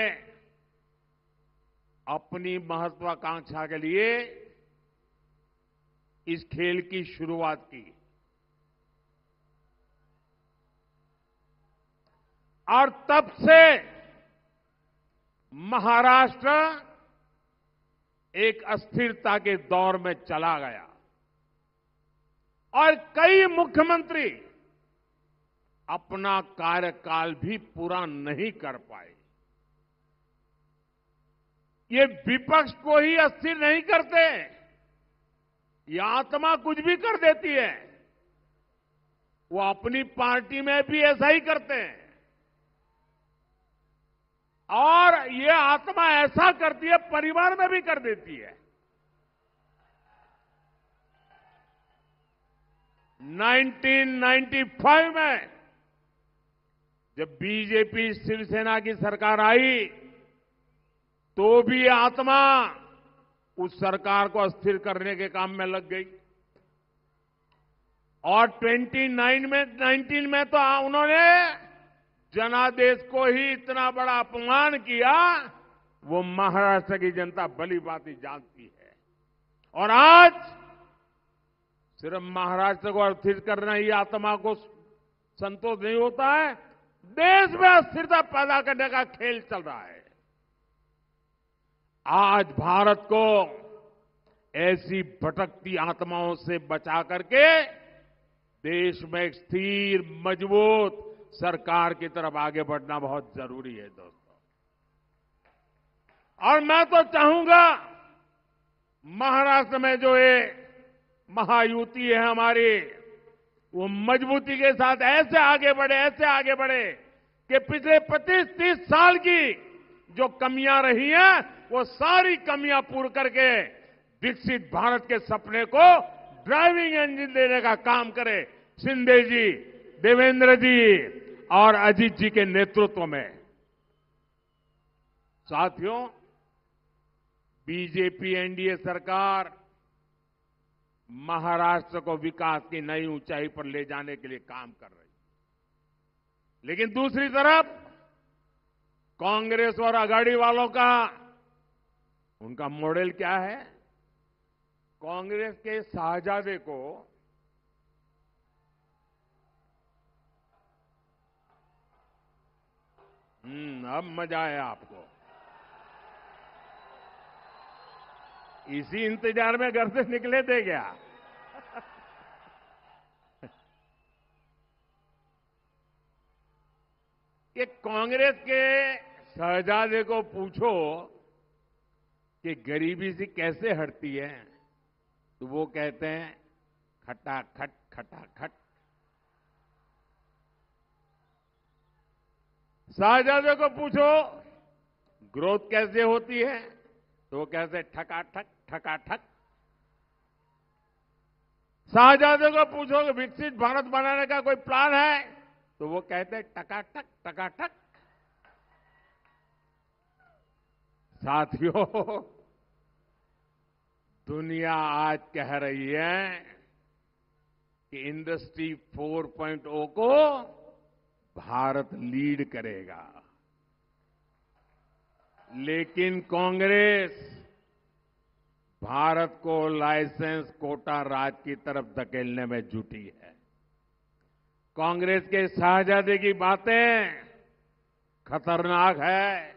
अपनी महत्वाकांक्षा के लिए इस खेल की शुरुआत की, और तब से महाराष्ट्र एक अस्थिरता के दौर में चला गया और कई मुख्यमंत्री अपना कार्यकाल भी पूरा नहीं कर पाए। ये विपक्ष को ही अस्थिर नहीं करते, ये आत्मा कुछ भी कर देती है। वो अपनी पार्टी में भी ऐसा ही करते हैं और ये आत्मा ऐसा करती है, परिवार में भी कर देती है। 1995 में जब बीजेपी शिवसेना की सरकार आई तो भी ये आत्मा उस सरकार को अस्थिर करने के काम में लग गई और 19 में तो उन्होंने जनादेश को ही इतना बड़ा अपमान किया, वो महाराष्ट्र की जनता भली भांति जानती है। और आज सिर्फ महाराष्ट्र को अस्थिर करना ही आत्मा को संतोष नहीं होता है, देश में अस्थिरता पैदा करने का खेल चल रहा है। आज भारत को ऐसी भटकती आत्माओं से बचा करके देश में एक स्थिर, मजबूत सरकार की तरफ आगे बढ़ना बहुत जरूरी है दोस्तों। और मैं तो चाहूंगा महाराष्ट्र में जो ये महायुति है हमारी, वो मजबूती के साथ ऐसे आगे बढ़े कि पिछले 25-30 साल की जो कमियां रही हैं, वो सारी कमियां पूर्ण करके विकसित भारत के सपने को ड्राइविंग इंजन देने का काम करे शिंदे जी, देवेंद्र जी और अजीत जी के नेतृत्व में। साथियों, बीजेपी एनडीए सरकार महाराष्ट्र को विकास की नई ऊंचाई पर ले जाने के लिए काम कर रही है, लेकिन दूसरी तरफ कांग्रेस और अघाड़ी वालों का उनका मॉडल क्या है? कांग्रेस के शाहजादे को अब मजा आया आपको। इसी इंतजार में घर से निकले थे क्या? कि कांग्रेस के शहजादे को पूछो कि गरीबी से कैसे हटती है, तो वो कहते हैं खटाखट खटाखट। शहजादे को पूछो ग्रोथ कैसे होती है, तो वो कहते हैं ठकाठक ठकाठक। शहजादे को पूछो कि विकसित भारत बनाने का कोई प्लान है, तो वो कहते हैं टकाटक टकाटक। साथियों, दुनिया आज कह रही है कि इंडस्ट्री 4.0 को भारत लीड करेगा, लेकिन कांग्रेस भारत को लाइसेंस कोटा राज की तरफ धकेलने में जुटी है। कांग्रेस के शाहजादे की बातें खतरनाक है।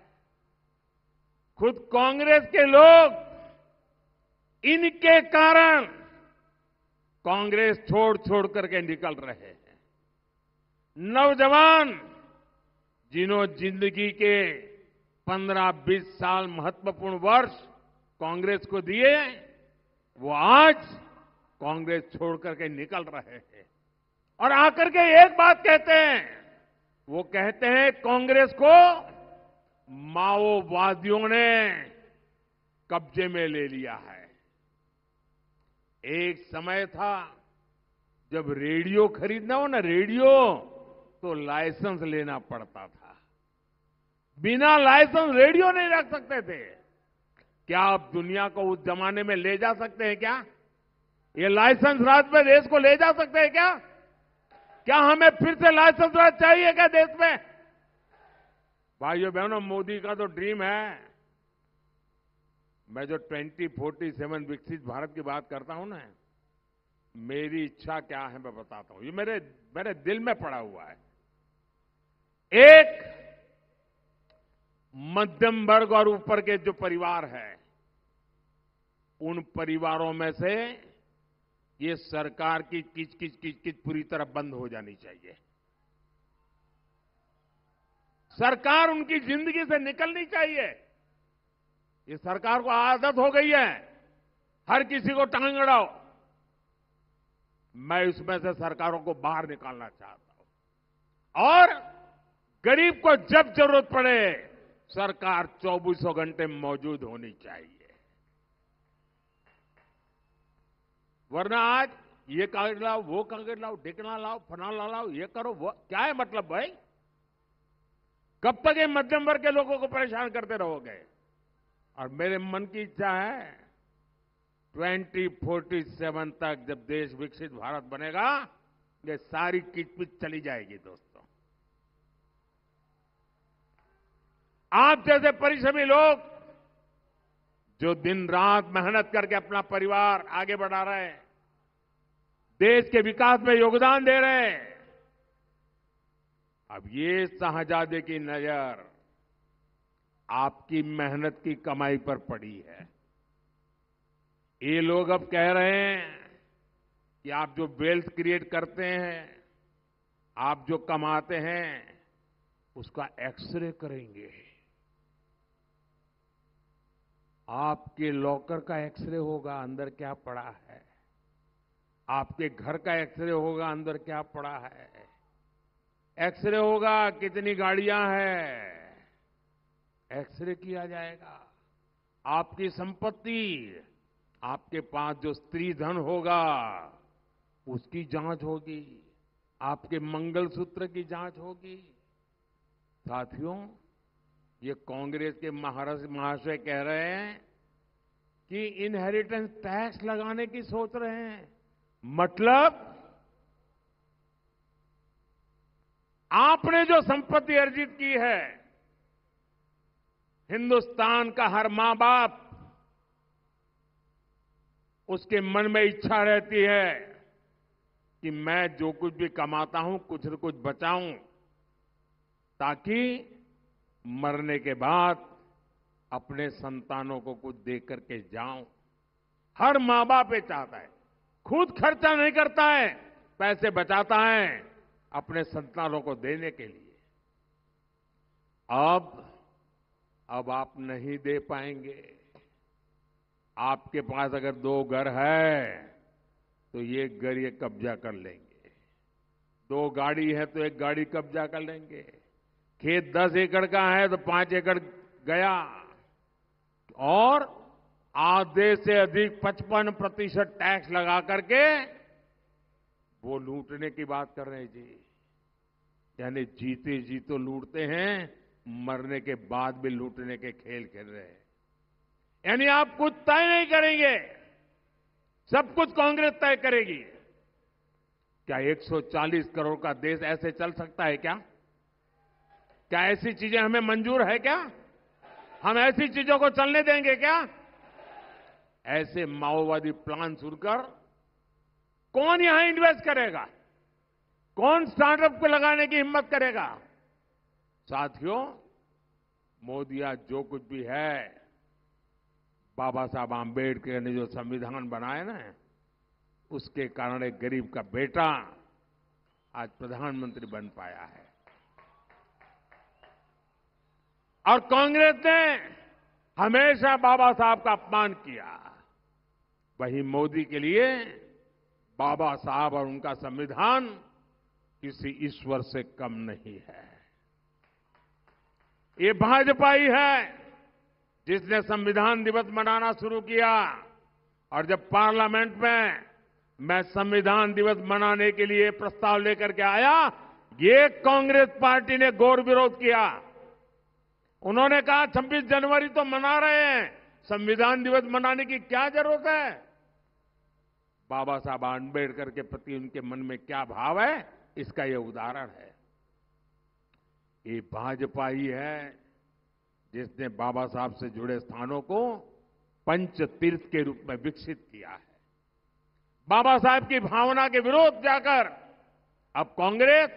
खुद कांग्रेस के लोग इनके कारण कांग्रेस छोड़ करके निकल रहे हैं। नौजवान जिन्होंने जिंदगी के 15-20 साल महत्वपूर्ण वर्ष कांग्रेस को दिए, वो आज कांग्रेस छोड़ करके निकल रहे हैं और आकर के एक बात कहते हैं। वो कहते हैं कांग्रेस को माओवादियों ने कब्जे में ले लिया है। एक समय था जब रेडियो खरीदना हो ना, रेडियो तो लाइसेंस लेना पड़ता था। बिना लाइसेंस रेडियो नहीं रख सकते थे। क्या आप दुनिया को उस जमाने में ले जा सकते हैं क्या? ये लाइसेंस राज में देश को ले जा सकते हैं क्या? क्या हमें फिर से लाइसेंस राज चाहिए क्या देश में? भाइयों बहनों, मोदी का तो ड्रीम है। मैं जो 2047 विकसित भारत की बात करता हूं ना, मेरी इच्छा क्या है मैं बताता हूं। ये मेरे दिल में पड़ा हुआ है। एक, मध्यम वर्ग और ऊपर के जो परिवार है, उन परिवारों में से ये सरकार की किच पूरी तरह बंद हो जानी चाहिए। सरकार उनकी जिंदगी से निकलनी चाहिए। ये सरकार को आदत हो गई है हर किसी को टांग अड़ाओ। मैं इसमें से सरकारों को बाहर निकालना चाहता हूं और गरीब को जब जरूरत पड़े सरकार 24 घंटे मौजूद होनी चाहिए। वरना आज ये कागज लाओ, वो कागज लाओ, ढिकना लाओ, फनाला लाओ, ये करो, वो क्या है मतलब भाई? कब तक ये मध्यम वर्ग के लोगों को परेशान करते रहोगे? और मेरे मन की इच्छा है 2047 तक जब देश विकसित भारत बनेगा, ये सारी किचपिच चली जाएगी दोस्तों। आप जैसे परिश्रमी लोग जो दिन रात मेहनत करके अपना परिवार आगे बढ़ा रहे हैं, देश के विकास में योगदान दे रहे हैं, अब ये साहजादे की नजर आपकी मेहनत की कमाई पर पड़ी है। ये लोग अब कह रहे हैं कि आप जो वेल्थ क्रिएट करते हैं, आप जो कमाते हैं, उसका एक्सरे करेंगे। आपके लॉकर का एक्सरे होगा, अंदर क्या पड़ा है। आपके घर का एक्सरे होगा, अंदर क्या पड़ा है। एक्सरे होगा कितनी गाड़ियां हैं, एक्सरे किया जाएगा। आपकी संपत्ति, आपके पास जो स्त्री धन होगा उसकी जांच होगी, आपके मंगलसूत्र की जांच होगी। साथियों, ये कांग्रेस के महाशय कह रहे हैं कि इनहेरिटेंस टैक्स लगाने की सोच रहे हैं। मतलब आपने जो संपत्ति अर्जित की है, हिंदुस्तान का हर मां बाप उसके मन में इच्छा रहती है कि मैं जो कुछ भी कमाता हूं कुछ न कुछ बचाऊं, ताकि मरने के बाद अपने संतानों को कुछ दे करके जाऊं। हर मां बाप ये चाहता है, खुद खर्चा नहीं करता है, पैसे बचाता है अपने संतानों को देने के लिए। अब आप नहीं दे पाएंगे। आपके पास अगर 2 घर है तो ये घर ये कब्जा कर लेंगे, 2 गाड़ी है तो 1 गाड़ी कब्जा कर लेंगे, खेत 10 एकड़ का है तो 5 एकड़ गया, और आधे से अधिक 55% टैक्स लगा करके वो लूटने की बात कर रहे हैं जी। यानी जीते जी तो लूटते हैं, मरने के बाद भी लूटने के खेल खेल रहे हैं। यानी आप कुछ तय नहीं करेंगे, सब कुछ कांग्रेस तय करेगी। क्या 140 करोड़ का देश ऐसे चल सकता है क्या? क्या ऐसी चीजें हमें मंजूर है क्या? हम ऐसी चीजों को चलने देंगे क्या? ऐसे माओवादी प्लान सुनकर कौन यहां इन्वेस्ट करेगा? कौन स्टार्टअप को लगाने की हिम्मत करेगा? साथियों, मोदी आज जो कुछ भी है, बाबा साहब आंबेडकर ने जो संविधान बनाया ना, उसके कारण एक गरीब का बेटा आज प्रधानमंत्री बन पाया है। और कांग्रेस ने हमेशा बाबा साहब का अपमान किया। वहीं मोदी के लिए बाबा साहब और उनका संविधान किसी ईश्वर से कम नहीं है। ये भाजपा ही है जिसने संविधान दिवस मनाना शुरू किया, और जब पार्लियामेंट में मैं संविधान दिवस मनाने के लिए प्रस्ताव लेकर के आया, ये कांग्रेस पार्टी ने घोर विरोध किया। उन्होंने कहा 26 जनवरी तो मना रहे हैं, संविधान दिवस मनाने की क्या जरूरत है? बाबा साहब आंबेडकर के प्रति उनके मन में क्या भाव है, इसका ये उदाहरण है। ये भाजपा ही है जिसने बाबा साहब से जुड़े स्थानों को पंच तीर्थ के रूप में विकसित किया है। बाबा साहब की भावना के विरोध जाकर अब कांग्रेस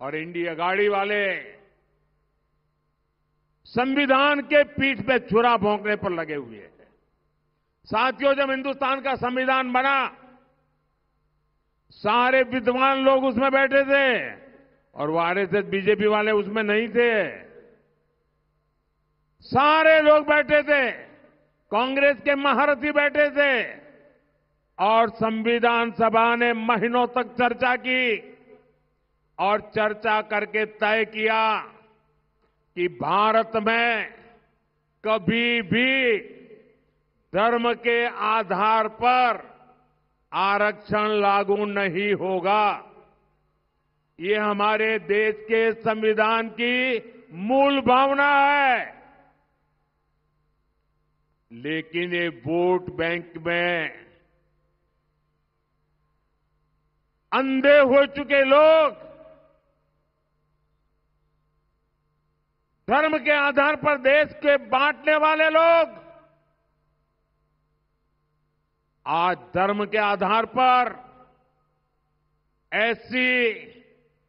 और इंडिया गाड़ी वाले संविधान के पीठ पे छुरा भोंकने पर लगे हुए हैं। साथियों, जब हिंदुस्तान का संविधान बना, सारे विद्वान लोग उसमें बैठे थे और वो आरएसएस बीजेपी वाले उसमें नहीं थे। सारे लोग बैठे थे। कांग्रेस के महारथी बैठे थे और संविधान सभा ने महीनों तक चर्चा की और चर्चा करके तय किया कि भारत में कभी भी धर्म के आधार पर आरक्षण लागू नहीं होगा। ये हमारे देश के संविधान की मूल भावना है। लेकिन ये वोट बैंक में अंधे हो चुके लोग धर्म के आधार पर देश के बांटने वाले लोग आज धर्म के आधार पर एससी,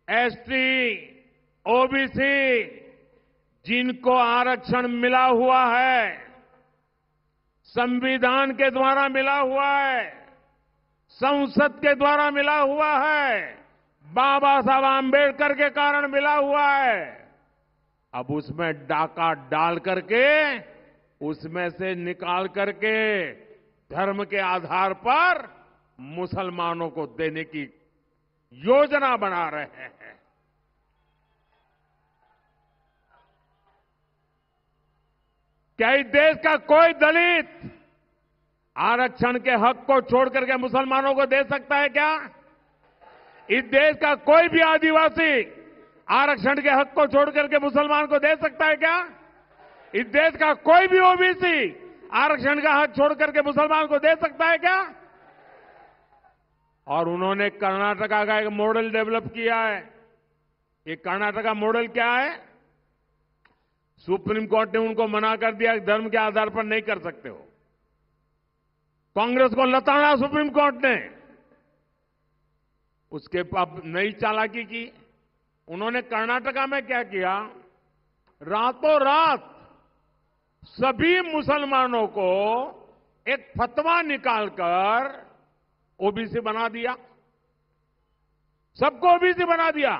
एसटी, ओबीसी जिनको आरक्षण मिला हुआ है, संविधान के द्वारा मिला हुआ है, संसद के द्वारा मिला हुआ है, बाबा साहब आंबेडकर के कारण मिला हुआ है, अब उसमें डाका डाल करके उसमें से निकाल करके धर्म के आधार पर मुसलमानों को देने की योजना बना रहे हैं। क्या इस देश का कोई दलित आरक्षण के हक को छोड़ करके मुसलमानों को दे सकता है क्या? इस देश का कोई भी आदिवासी आरक्षण के हक को छोड़ करके मुसलमान को दे सकता है क्या? इस देश का कोई भी ओबीसी आरक्षण का हक छोड़ करके मुसलमान को दे सकता है क्या? और उन्होंने कर्नाटका का एक मॉडल डेवलप किया है। ये कर्नाटका मॉडल क्या है? सुप्रीम कोर्ट ने उनको मना कर दिया कि धर्म के आधार पर नहीं कर सकते हो। कांग्रेस को लताड़ा सुप्रीम कोर्ट ने, उसके अब नई चालाकी की। उन्होंने कर्नाटका में क्या किया, रातों रात सभी मुसलमानों को एक फतवा निकालकर ओबीसी बना दिया। सबको ओबीसी बना दिया,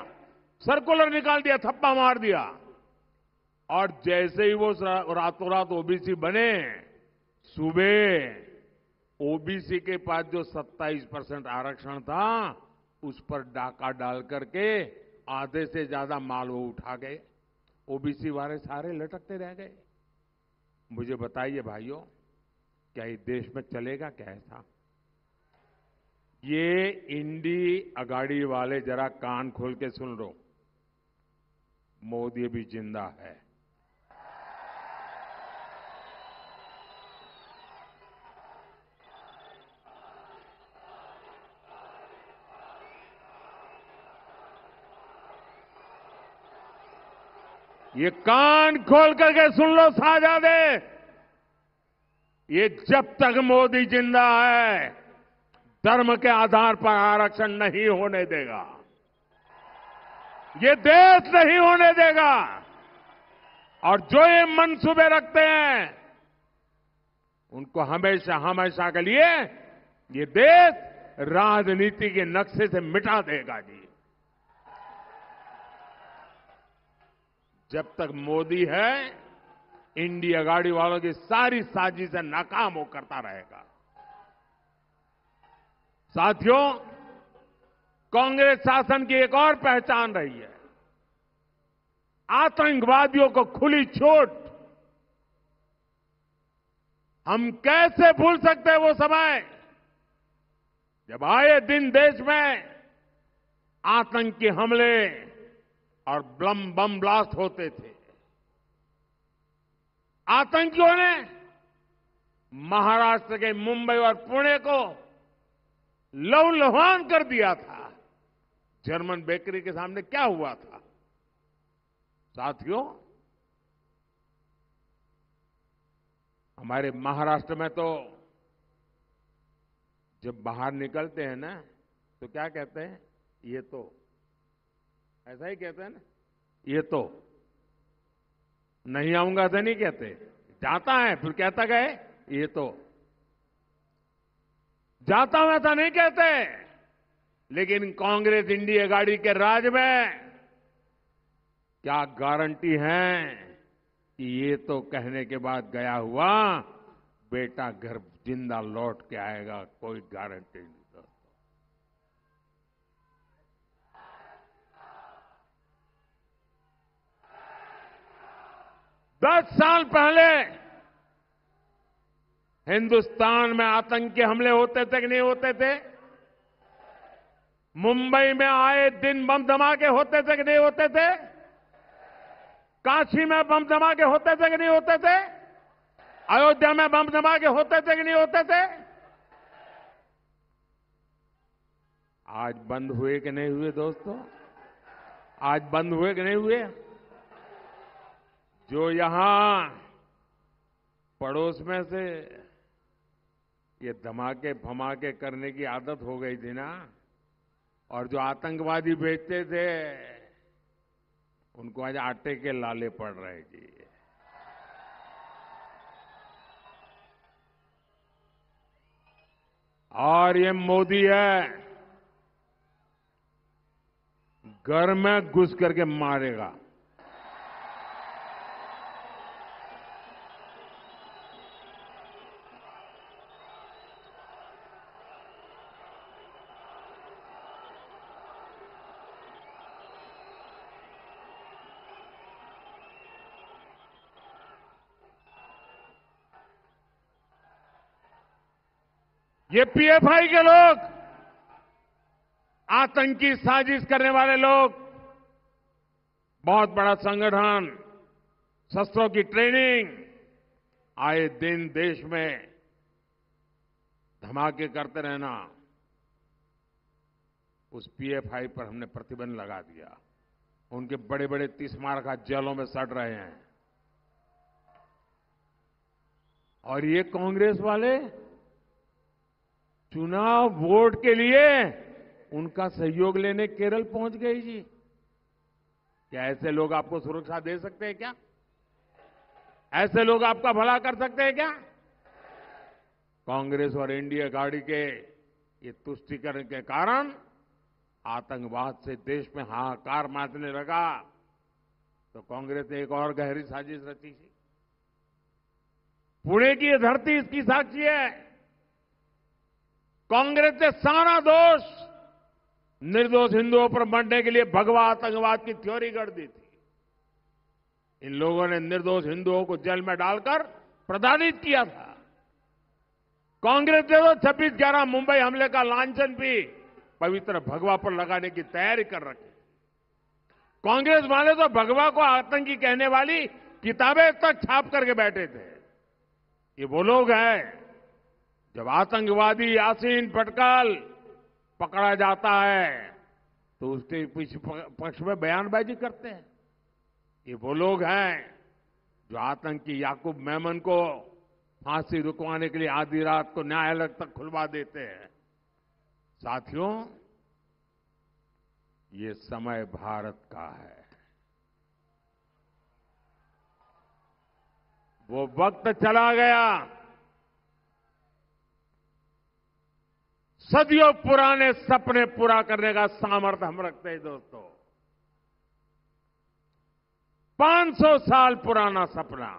सर्कुलर निकाल दिया, थप्पा मार दिया। और जैसे ही वो रातों रात ओबीसी बने, सुबह ओबीसी के पास जो 27% आरक्षण था उस पर डाका डाल करके आधे से ज्यादा माल वो उठा गए। ओबीसी वाले सारे लटकते रह गए। मुझे बताइए भाइयों, क्या इस देश में चलेगा क्या ऐसा? ये इंडी अगाड़ी वाले जरा कान खोल के सुन लो, मोदी भी जिंदा है। ये कान खोल करके सुन लो साहजादे, ये जब तक मोदी जिंदा है धर्म के आधार पर आरक्षण नहीं होने देगा। ये देश नहीं होने देगा। और जो ये मंसूबे रखते हैं उनको हमेशा हमेशा के लिए ये देश राजनीति के नक्शे से मिटा देगा जी। जब तक मोदी है इंडिया गाड़ी वालों की सारी साजिशें नाकाम हो करता रहेगा। साथियों, कांग्रेस शासन की एक और पहचान रही है, आतंकवादियों को खुली छूट। हम कैसे भूल सकते हैं वो समय जब आए दिन देश में आतंकी हमले और बम ब्लास्ट होते थे। आतंकियों ने महाराष्ट्र के मुंबई और पुणे को लहूलुहान कर दिया था। जर्मन बेकरी के सामने क्या हुआ था? साथियों, हमारे महाराष्ट्र में तो जब बाहर निकलते हैं ना तो क्या कहते हैं? ये तो ऐसा ही कहते हैं ना, ये तो नहीं आऊंगा तो नहीं कहते, जाता है फिर कहता गए ये तो, जाता हूं ऐसा नहीं कहते। लेकिन कांग्रेस इंडिया गाड़ी के राज में क्या गारंटी है कि ये तो कहने के बाद गया हुआ बेटा घर जिंदा लौट के आएगा, कोई गारंटी नहीं दोस्तों। 10 साल पहले हिंदुस्तान में आतंकी हमले होते थे कि नहीं होते थे? मुंबई में आए दिन बम धमाके होते थे कि नहीं होते थे? काशी में बम धमाके होते थे कि नहीं होते थे? अयोध्या में बम धमाके होते थे कि नहीं होते थे? आज बंद हुए कि नहीं हुए दोस्तों? आज बंद हुए कि नहीं हुए? जो यहां पड़ोस में से ये धमाके फमाके करने की आदत हो गई थी ना, और जो आतंकवादी भेजते थे उनको आज आटे के लाले पड़ रहे जी। और ये मोदी है, घर में घुस करके मारेगा। ये पीएफआई के लोग, आतंकी साजिश करने वाले लोग, बहुत बड़ा संगठन, शस्त्रों की ट्रेनिंग, आए दिन देश में धमाके करते रहना, उस पीएफआई पर हमने प्रतिबंध लगा दिया। उनके बड़े बड़े 30 स्मारक जेलों में सड़ रहे हैं। और ये कांग्रेस वाले चुनाव वोट के लिए उनका सहयोग लेने केरल पहुंच गई जी। क्या ऐसे लोग आपको सुरक्षा दे सकते हैं क्या? ऐसे लोग आपका भला कर सकते हैं क्या? कांग्रेस और एनडीए गाड़ी के ये तुष्टीकरण के कारण आतंकवाद से देश में हाहाकार मचने लगा, तो कांग्रेस ने एक और गहरी साजिश रची थी। पुणे की ये धरती इसकी साक्षी है। कांग्रेस ने सारा दोष निर्दोष हिंदुओं पर मरने के लिए भगवा आतंकवाद की थ्योरी गढ़ दी थी। इन लोगों ने निर्दोष हिंदुओं को जेल में डालकर प्रताड़ित किया था। कांग्रेस ने तो 26/11 मुंबई हमले का लांछन भी पवित्र भगवा पर लगाने की तैयारी कर रखी। कांग्रेस वाले तो भगवा को आतंकी कहने वाली किताबें तक छाप करके बैठे थे। ये वो लोग हैं, जब आतंकवादी यासीन पटकाल पकड़ा जाता है तो उसके पक्ष में बयानबाजी करते हैं। ये वो लोग हैं जो आतंकी याकूब मेमन को फांसी रुकवाने के लिए आधी रात को न्यायालय तक खुलवा देते हैं। साथियों, ये समय भारत का है। वो वक्त चला गया, सदियों पुराने सपने पूरा करने का सामर्थ्य हम रखते हैं दोस्तों। 500 साल पुराना सपना,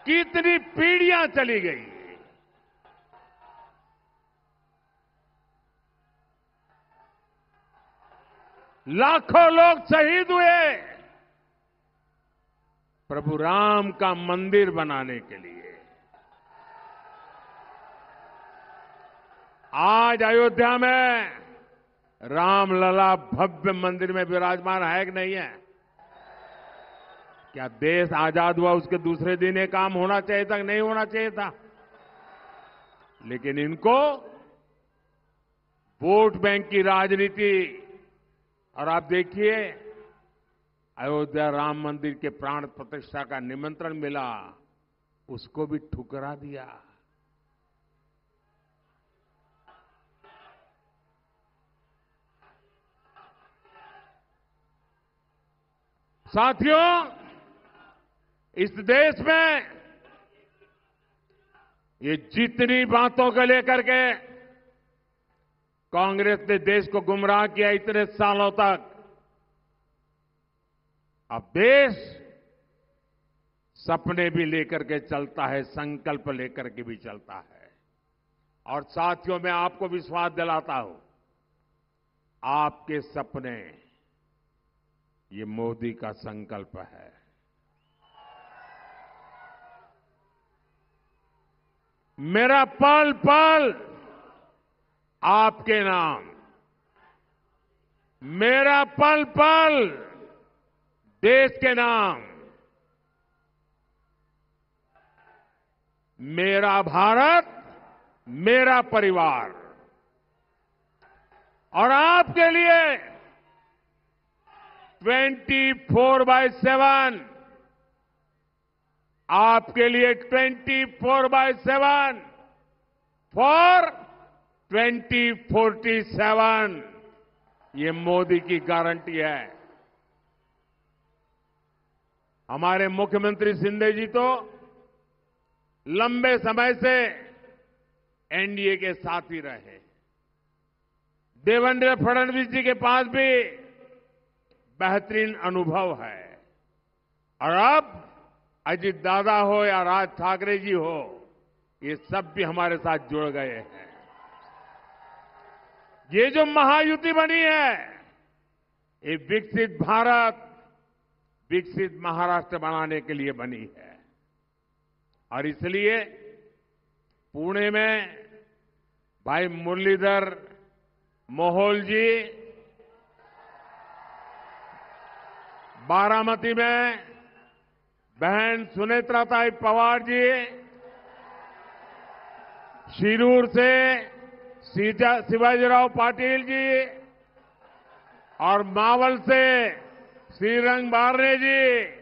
कितनी पीढ़ियां चली गई, लाखों लोग शहीद हुए प्रभु राम का मंदिर बनाने के लिए। आज अयोध्या में रामलला भव्य मंदिर में विराजमान है कि नहीं है? क्या देश आजाद हुआ उसके दूसरे दिन ये काम होना चाहिए था कि नहीं होना चाहिए था? लेकिन इनको वोट बैंक की राजनीति, और आप देखिए अयोध्या राम मंदिर के प्राण प्रतिष्ठा का निमंत्रण मिला, उसको भी ठुकरा दिया। साथियों, इस देश में ये जितनी बातों को लेकर के कांग्रेस ने देश को गुमराह किया इतने सालों तक, अब देश सपने भी लेकर के चलता है, संकल्प लेकर के भी चलता है। और साथियों, मैं आपको विश्वास दिलाता हूं, आपके सपने ये मोदी का संकल्प है। मेरा पल पल आपके नाम, मेरा पल पल देश के नाम, मेरा भारत, मेरा परिवार। और आपके लिए 24/7, आपके लिए 24/7 फॉर 2047, ये मोदी की गारंटी है। हमारे मुख्यमंत्री शिंदे जी तो लंबे समय से एनडीए के साथी रहे। देवेंद्र फडणवीस जी के पास भी बेहतरीन अनुभव है। और अब अजीत दादा हो या राज ठाकरे जी हो, ये सब भी हमारे साथ जुड़ गए हैं। ये जो महायुति बनी है, ये विकसित भारत, विकसित महाराष्ट्र बनाने के लिए बनी है। और इसलिए पुणे में भाई मुरलीधर मोहोल जी, बारामती में बहन सुनेत्राताई पवार जी, शिरूर से शिवाजीराव पाटिल जी और मावल से श्रीरंग बारने जी,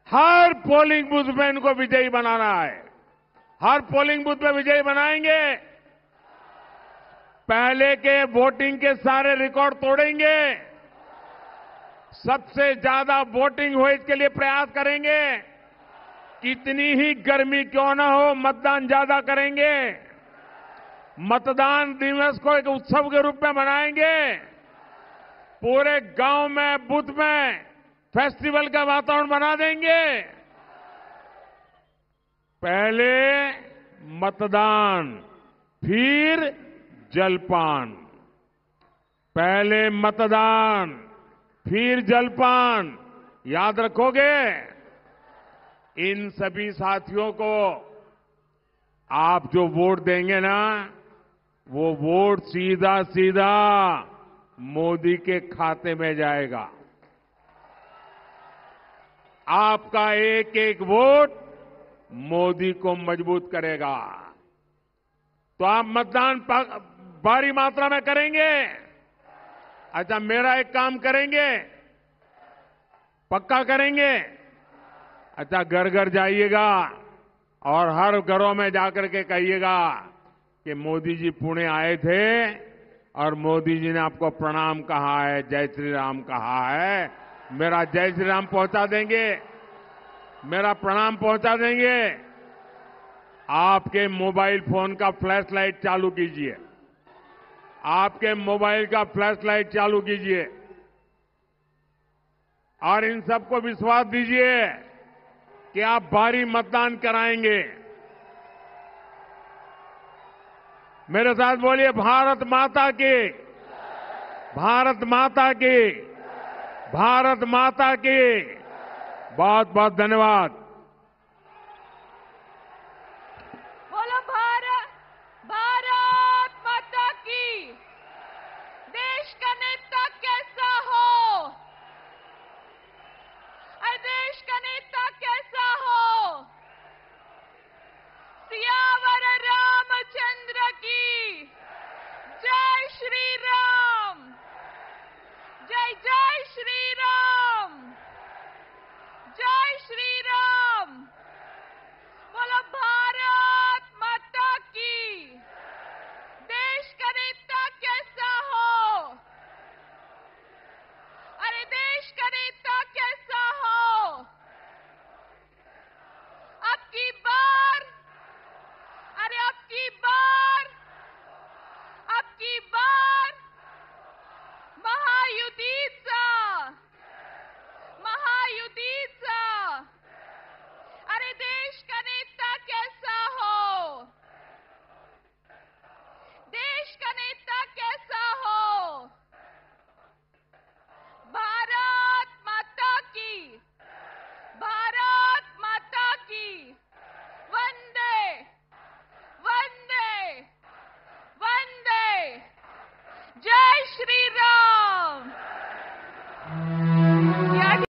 हर पोलिंग बूथ में इनको विजयी बनाना है। हर पोलिंग बूथ में विजयी बनाएंगे। पहले के वोटिंग के सारे रिकॉर्ड तोड़ेंगे। सबसे ज्यादा वोटिंग हो इसके लिए प्रयास करेंगे। कितनी ही गर्मी क्यों ना हो, मतदान ज्यादा करेंगे। मतदान दिवस को एक उत्सव के रूप में मनाएंगे। पूरे गांव में, बूथ में फेस्टिवल का वातावरण बना देंगे। पहले मतदान, फिर जलपान। पहले मतदान, फिर जलपान। याद रखोगे? इन सभी साथियों को आप जो वोट देंगे ना, वो वोट सीधा सीधा मोदी के खाते में जाएगा। आपका एक एक वोट मोदी को मजबूत करेगा। तो आप मतदान भारी मात्रा में करेंगे। अच्छा, मेरा एक काम करेंगे, पक्का करेंगे। अच्छा, घर घर जाइएगा और हर घरों में जाकर के कहिएगा कि मोदी जी पुणे आए थे और मोदी जी ने आपको प्रणाम कहा है, जय श्री राम कहा है। मेरा जय श्री राम पहुंचा देंगे, मेरा प्रणाम पहुंचा देंगे। आपके मोबाइल फोन का फ्लैश लाइट चालू कीजिए। आपके मोबाइल का फ्लैश लाइट चालू कीजिए और इन सबको विश्वास दीजिए कि आप भारी मतदान कराएंगे। मेरे साथ बोलिए, भारत माता की, भारत माता की, भारत माता की। बहुत बहुत धन्यवाद। बोलो भारत, भारत माता की। देश का नेता कैसा हो, देश का नेता कैसा हो। सियावर रामचंद्र की जय श्री राम, जय जय श्री राम, जय श्री राम। श्री राम।